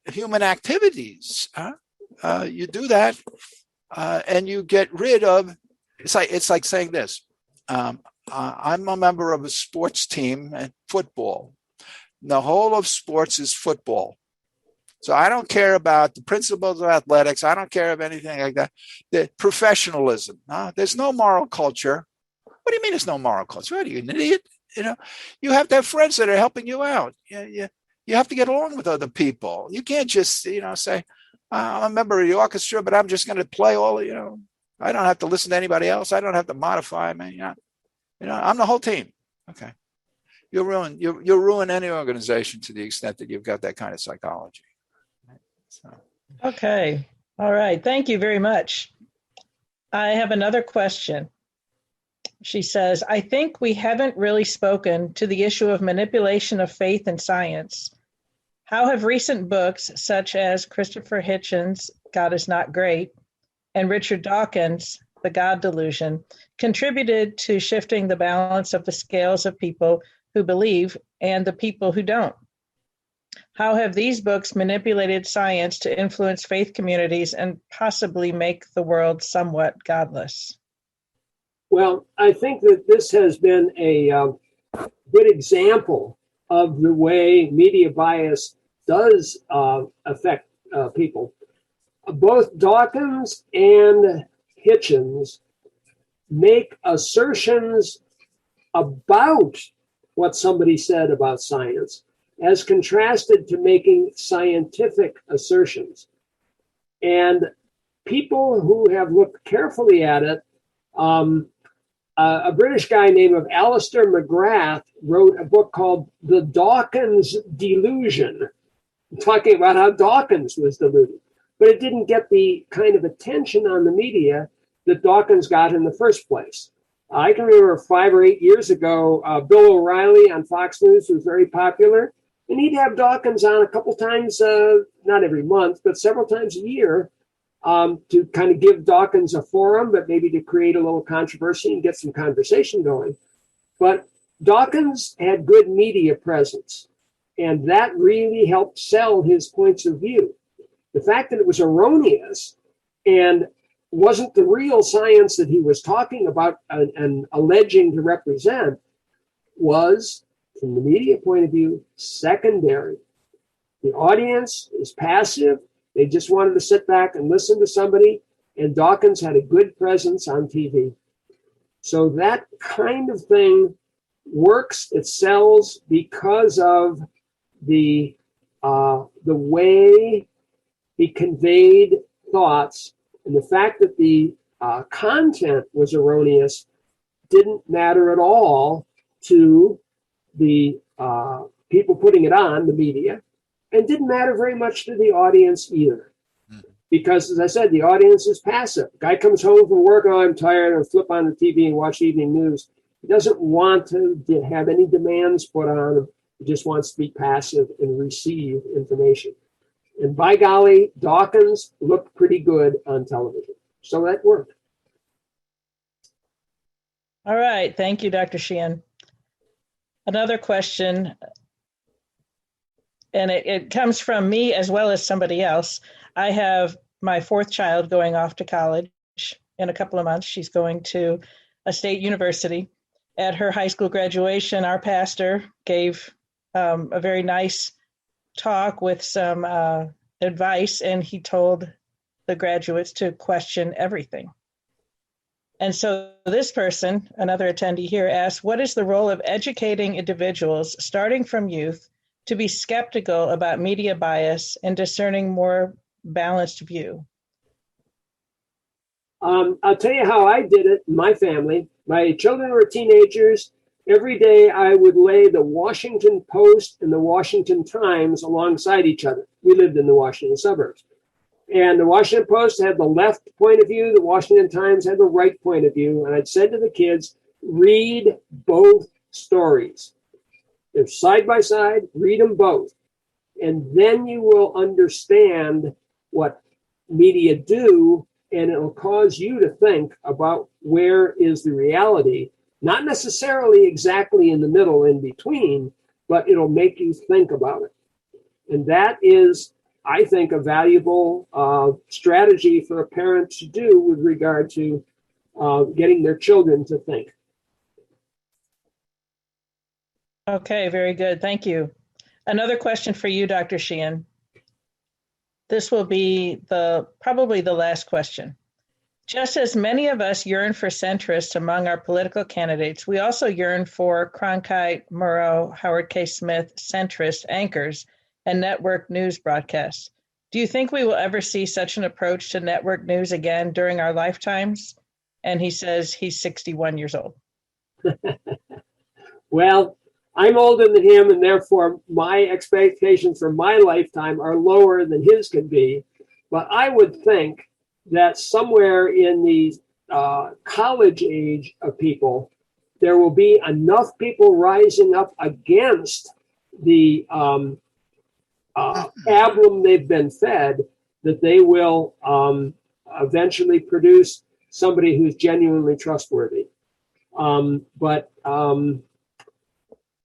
human activities. You do that, and you get rid of. It's like saying this. I'm a member of a sports team and football. The whole of sports is football. So I don't care about the principles of athletics. I don't care of anything like that. The professionalism. There's no moral culture. What do you mean there's no moral culture? What are you, an idiot? You have to have friends that are helping you out. You have to get along with other people. You can't just, say, I'm a member of the orchestra, but I'm just going to play all, I don't have to listen to anybody else. I don't have to modify me. I'm the whole team. Okay. You'll ruin any organization to the extent that you've got that kind of psychology. So. Okay. All right. Thank you very much. I have another question. She says, I think we haven't really spoken to the issue of manipulation of faith and science. How have recent books such as Christopher Hitchens' God is Not Great and Richard Dawkins' The God Delusion contributed to shifting the balance of the scales of people who believe and the people who don't? How have these books manipulated science to influence faith communities and possibly make the world somewhat godless? Well, I think that this has been a good example of the way media bias does affect people. Both Dawkins and Hitchens make assertions about what somebody said about science as contrasted to making scientific assertions. And people who have looked carefully at it, a British guy named Alistair McGrath wrote a book called The Dawkins Delusion, talking about how Dawkins was deluded. But it didn't get the kind of attention on the media that Dawkins got in the first place. I can remember 5 or 8 years ago, Bill O'Reilly on Fox News was very popular, and he'd have Dawkins on a couple times, not every month, but several times a year, to kind of give Dawkins a forum, but maybe to create a little controversy and get some conversation going. But Dawkins had good media presence, and that really helped sell his points of view. The fact that it was erroneous and wasn't the real science that he was talking about and alleging to represent was, from the media point of view, secondary. The audience is passive. They just wanted to sit back and listen to somebody, and Dawkins had a good presence on TV. So that kind of thing works. It sells because of the way he conveyed thoughts, and the fact that the content was erroneous didn't matter at all to the people putting it on, the media, and didn't matter very much to the audience either. Because, as I said, the audience is passive. Guy comes home from work, oh, I'm tired, and flip on the TV and watch evening news. He doesn't want to have any demands put on him. He just wants to be passive and receive information. And by golly, Dawkins looked pretty good on television. So that worked. All right. Thank you, Dr. Sheahen. Another question, and it comes from me as well as somebody else. I have my fourth child going off to college in a couple of months. She's going to a state university. At her high school graduation, our pastor gave a very nice talk with some advice, and he told the graduates to question everything. And so this person, another attendee here, asked, what is the role of educating individuals, starting from youth, to be skeptical about media bias and discerning more balanced view? I'll tell you how I did it in my family. My children were teenagers. Every day I would lay the Washington Post and the Washington Times alongside each other. We lived in the Washington suburbs. And the Washington Post had the left point of view. The Washington Times had the right point of view. And I'd said to the kids, read both stories. They're side by side, read them both. And then you will understand what media do, and it'll cause you to think about where is the reality. Not necessarily exactly in the middle, in between, but it'll make you think about it. And that is, I think, a valuable strategy for a parent to do with regard to getting their children to think. Okay, very good. Thank you. Another question for you, Dr. Sheahen. This will be probably the last question. Just as many of us yearn for centrists among our political candidates, we also yearn for Cronkite, Murrow, Howard K. Smith centrist anchors and network news broadcasts. Do you think we will ever see such an approach to network news again during our lifetimes? And he says he's 61 years old. Well, I'm older than him, and therefore my expectations for my lifetime are lower than his can be. But I would think that somewhere in the college age of people, there will be enough people rising up against the pablum they've been fed that they will eventually produce somebody who's genuinely trustworthy.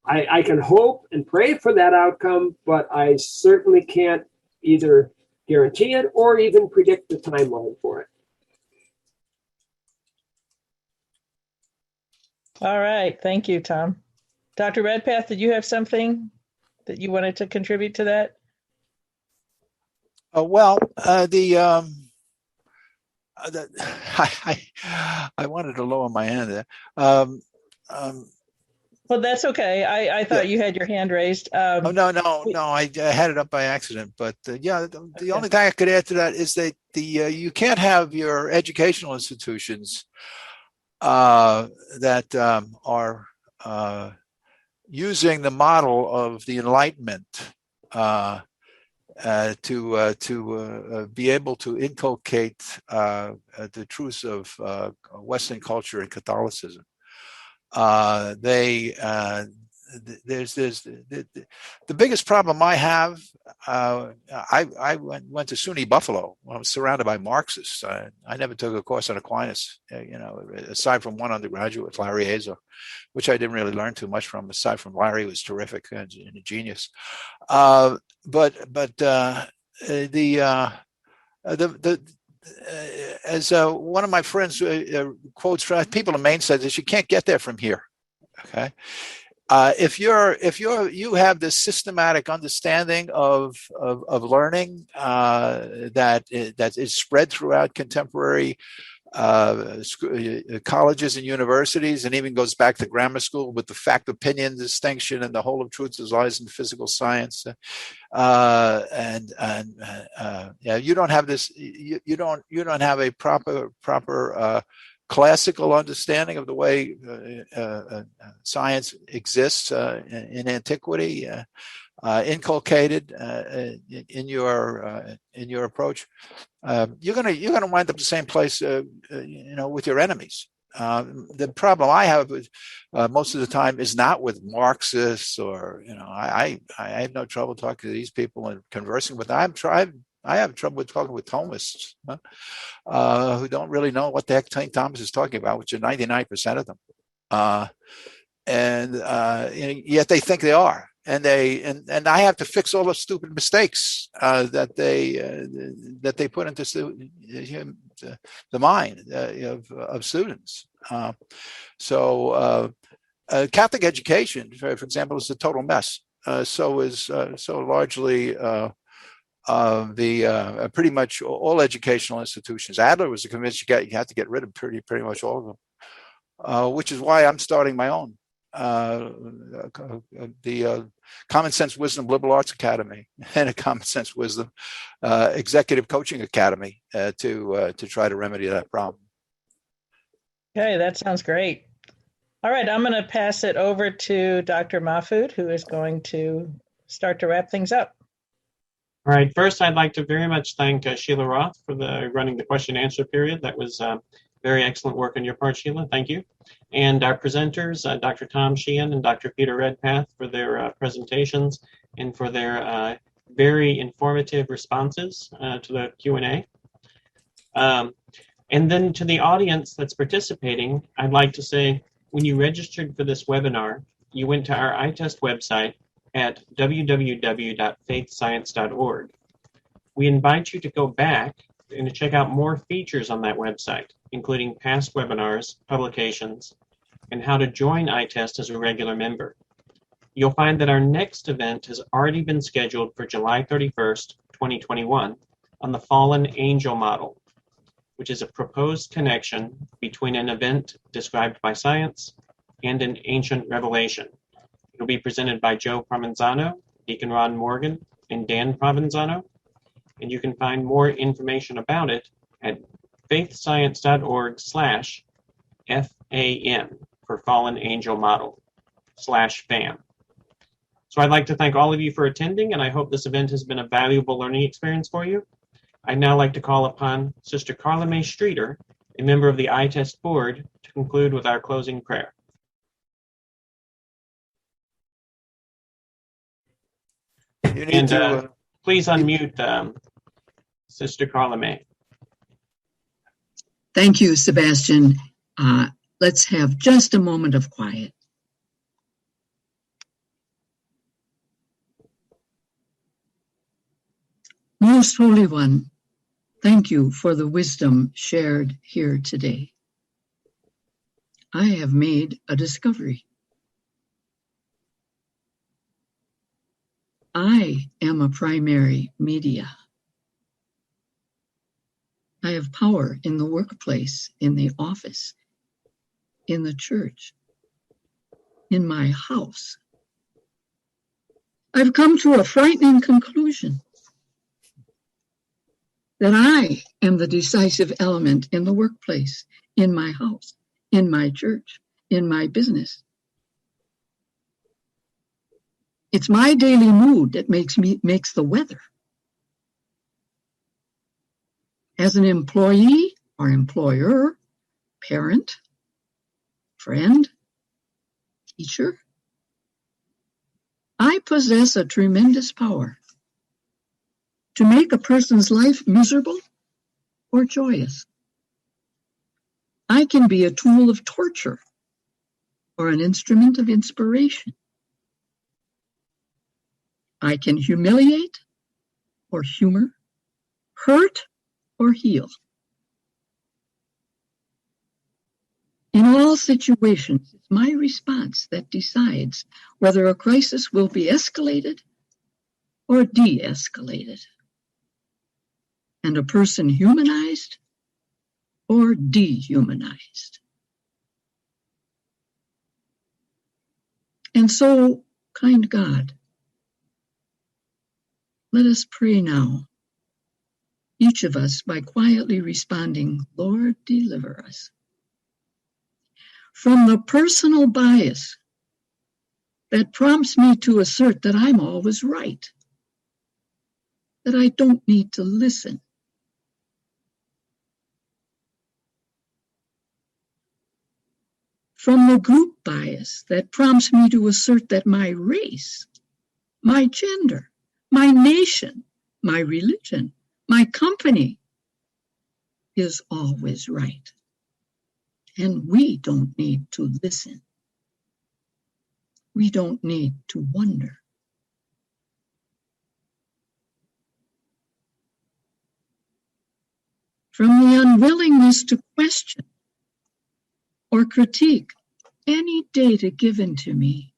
I can hope and pray for that outcome, but I certainly can't either guarantee it or even predict the timeline for it. All right. Thank you, Tom. Dr. Redpath, did you have something that you wanted to contribute to that? I wanted to lower my hand there. Well, that's okay. I thought you had your hand raised. No. I had it up by accident. But the only thing I could add to that is that you can't have your educational institutions that are using the model of the Enlightenment to be able to inculcate the truths of Western culture and Catholicism. They the biggest problem I have. I went to SUNY Buffalo. I was surrounded by Marxists. I never took a course on Aquinas, aside from one undergraduate with Larry Hazer, which I didn't really learn too much from. Aside from Larry, was terrific and a genius. As one of my friends quotes, people in Maine said that you can't get there from here. Okay. If you have this systematic understanding of learning that is spread throughout contemporary colleges and universities, and even goes back to grammar school with the fact opinion distinction and the whole of truth lies in physical science, you don't have this. You don't have a proper classical understanding of the way science exists in antiquity, inculcated in your approach. You're gonna wind up the same place, with your enemies. The problem I have with, most of the time is not with Marxists or I have no trouble talking to these people and conversing with them. I have trouble with talking with Thomists who don't really know what the heck St. Thomas is talking about, which are 99% of them, yet they think they are, and I have to fix all the stupid mistakes that they put into the mind of students. Catholic education, for example, is a total mess. So largely. Pretty much all educational institutions. Adler was convinced you had to get rid of pretty much all of them, which is why I'm starting my own, the Common Sense Wisdom Liberal Arts Academy and a Common Sense Wisdom Executive Coaching Academy to try to remedy that problem. Okay, that sounds great. All right, I'm going to pass it over to Dr. Mahfood, who is going to start to wrap things up. All right. First, I'd like to very much thank Sheila Roth for running the question and answer period. That was very excellent work on your part, Sheila. Thank you. And our presenters, Dr. Tom Sheahen and Dr. Peter Redpath, for their presentations and for their very informative responses to the Q&A. And then to the audience that's participating, I'd like to say, when you registered for this webinar, you went to our ITEST website at www.faithscience.org. We invite you to go back and to check out more features on that website, including past webinars, publications, and how to join ITEST as a regular member. You'll find that our next event has already been scheduled for July 31st, 2021, on the fallen angel model, which is a proposed connection between an event described by science and an ancient revelation. It'll be presented by Joe Provenzano, Deacon Ron Morgan, and Dan Provenzano. And you can find more information about it at faithscience.org/FAM for Fallen Angel Model /FAM. So I'd like to thank all of you for attending, and I hope this event has been a valuable learning experience for you. I'd now like to call upon Sister Carla Mae Streeter, a member of the ITEST board, to conclude with our closing prayer. Please unmute Sister Carla Mae. Thank you, Sebastian. Let's have just a moment of quiet. Most Holy One, thank you for the wisdom shared here today. I have made a discovery. I am a primary media. I have power in the workplace, in the office, in the church, in my house. I've come to a frightening conclusion that I am the decisive element in the workplace, in my house, in my church, in my business. It's my daily mood that makes the weather. As an employee or employer, parent, friend, teacher, I possess a tremendous power to make a person's life miserable or joyous. I can be a tool of torture or an instrument of inspiration. I can humiliate or humor, hurt or heal. In all situations, it's my response that decides whether a crisis will be escalated or de-escalated, and a person humanized or dehumanized. And so, kind God, let us pray now, each of us by quietly responding, Lord, deliver us from the personal bias that prompts me to assert that I'm always right, that I don't need to listen. From the group bias that prompts me to assert that my race, my gender, my nation, my religion, my company is always right. And we don't need to listen. We don't need to wonder. From the unwillingness to question or critique any data given to me,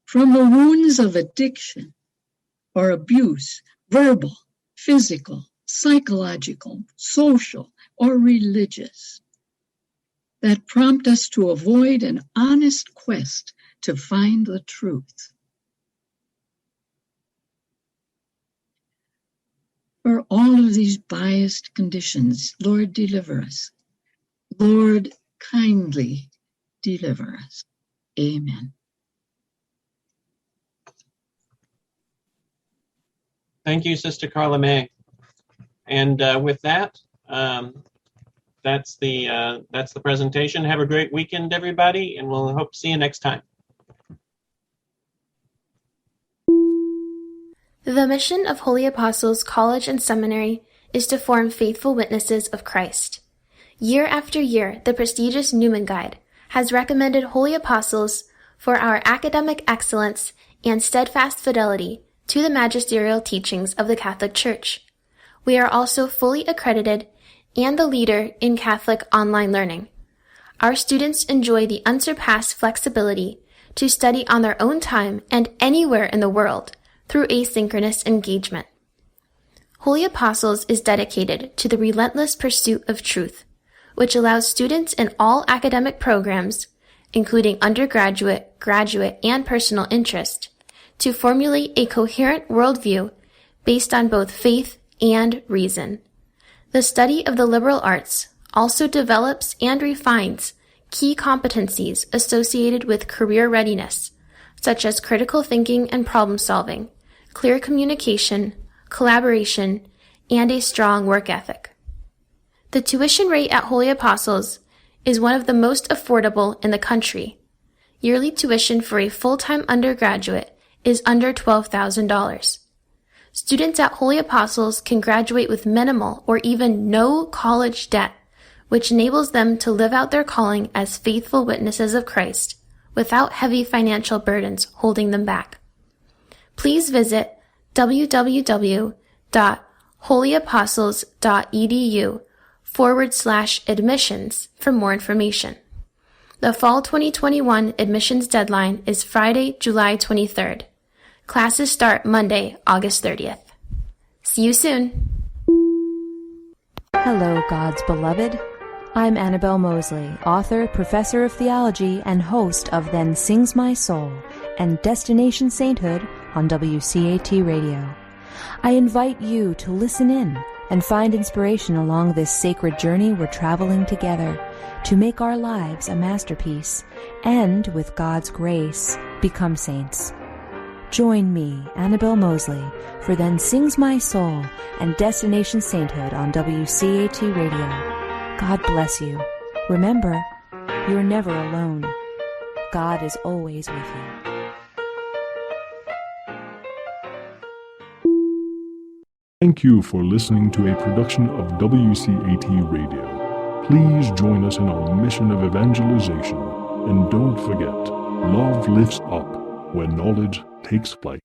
from the wounds of addiction or abuse, verbal, physical, psychological, social, or religious, that prompt us to avoid an honest quest to find the truth. For all of these biased conditions, Lord, deliver us. Lord, kindly deliver us. Amen. Thank you, Sister Carla May. And with that, that's the presentation. Have a great weekend, everybody, and we'll hope to see you next time. The mission of Holy Apostles College and Seminary is to form faithful witnesses of Christ. Year after year, the prestigious Newman Guide has recommended Holy Apostles for our academic excellence and steadfast fidelity to the magisterial teachings of the Catholic Church. We are also fully accredited and the leader in Catholic online learning. Our students enjoy the unsurpassed flexibility to study on their own time and anywhere in the world through asynchronous engagement. Holy Apostles is dedicated to the relentless pursuit of truth, which allows students in all academic programs, including undergraduate, graduate, and personal interest, to formulate a coherent worldview based on both faith and reason. The study of the liberal arts also develops and refines key competencies associated with career readiness, such as critical thinking and problem solving, clear communication, collaboration, and a strong work ethic. The tuition rate at Holy Apostles is one of the most affordable in the country. Yearly tuition for a full-time undergraduate is under $12,000. Students at Holy Apostles can graduate with minimal or even no college debt, which enables them to live out their calling as faithful witnesses of Christ without heavy financial burdens holding them back. Please visit www.holyapostles.edu/admissions for more information. The Fall 2021 admissions deadline is Friday, July 23rd. Classes start Monday, August 30th. See you soon. Hello, God's beloved. I'm Annabelle Mosley, author, professor of theology, and host of Then Sings My Soul and Destination Sainthood on WCAT Radio. I invite you to listen in and find inspiration along this sacred journey we're traveling together to make our lives a masterpiece and, with God's grace, become saints. Join me, Annabelle Mosley, for Then Sings My Soul and Destination Sainthood on WCAT Radio. God bless you. Remember, you're never alone. God is always with you. Thank you for listening to a production of WCAT Radio. Please join us in our mission of evangelization. And don't forget, love lifts up when knowledge takes flight.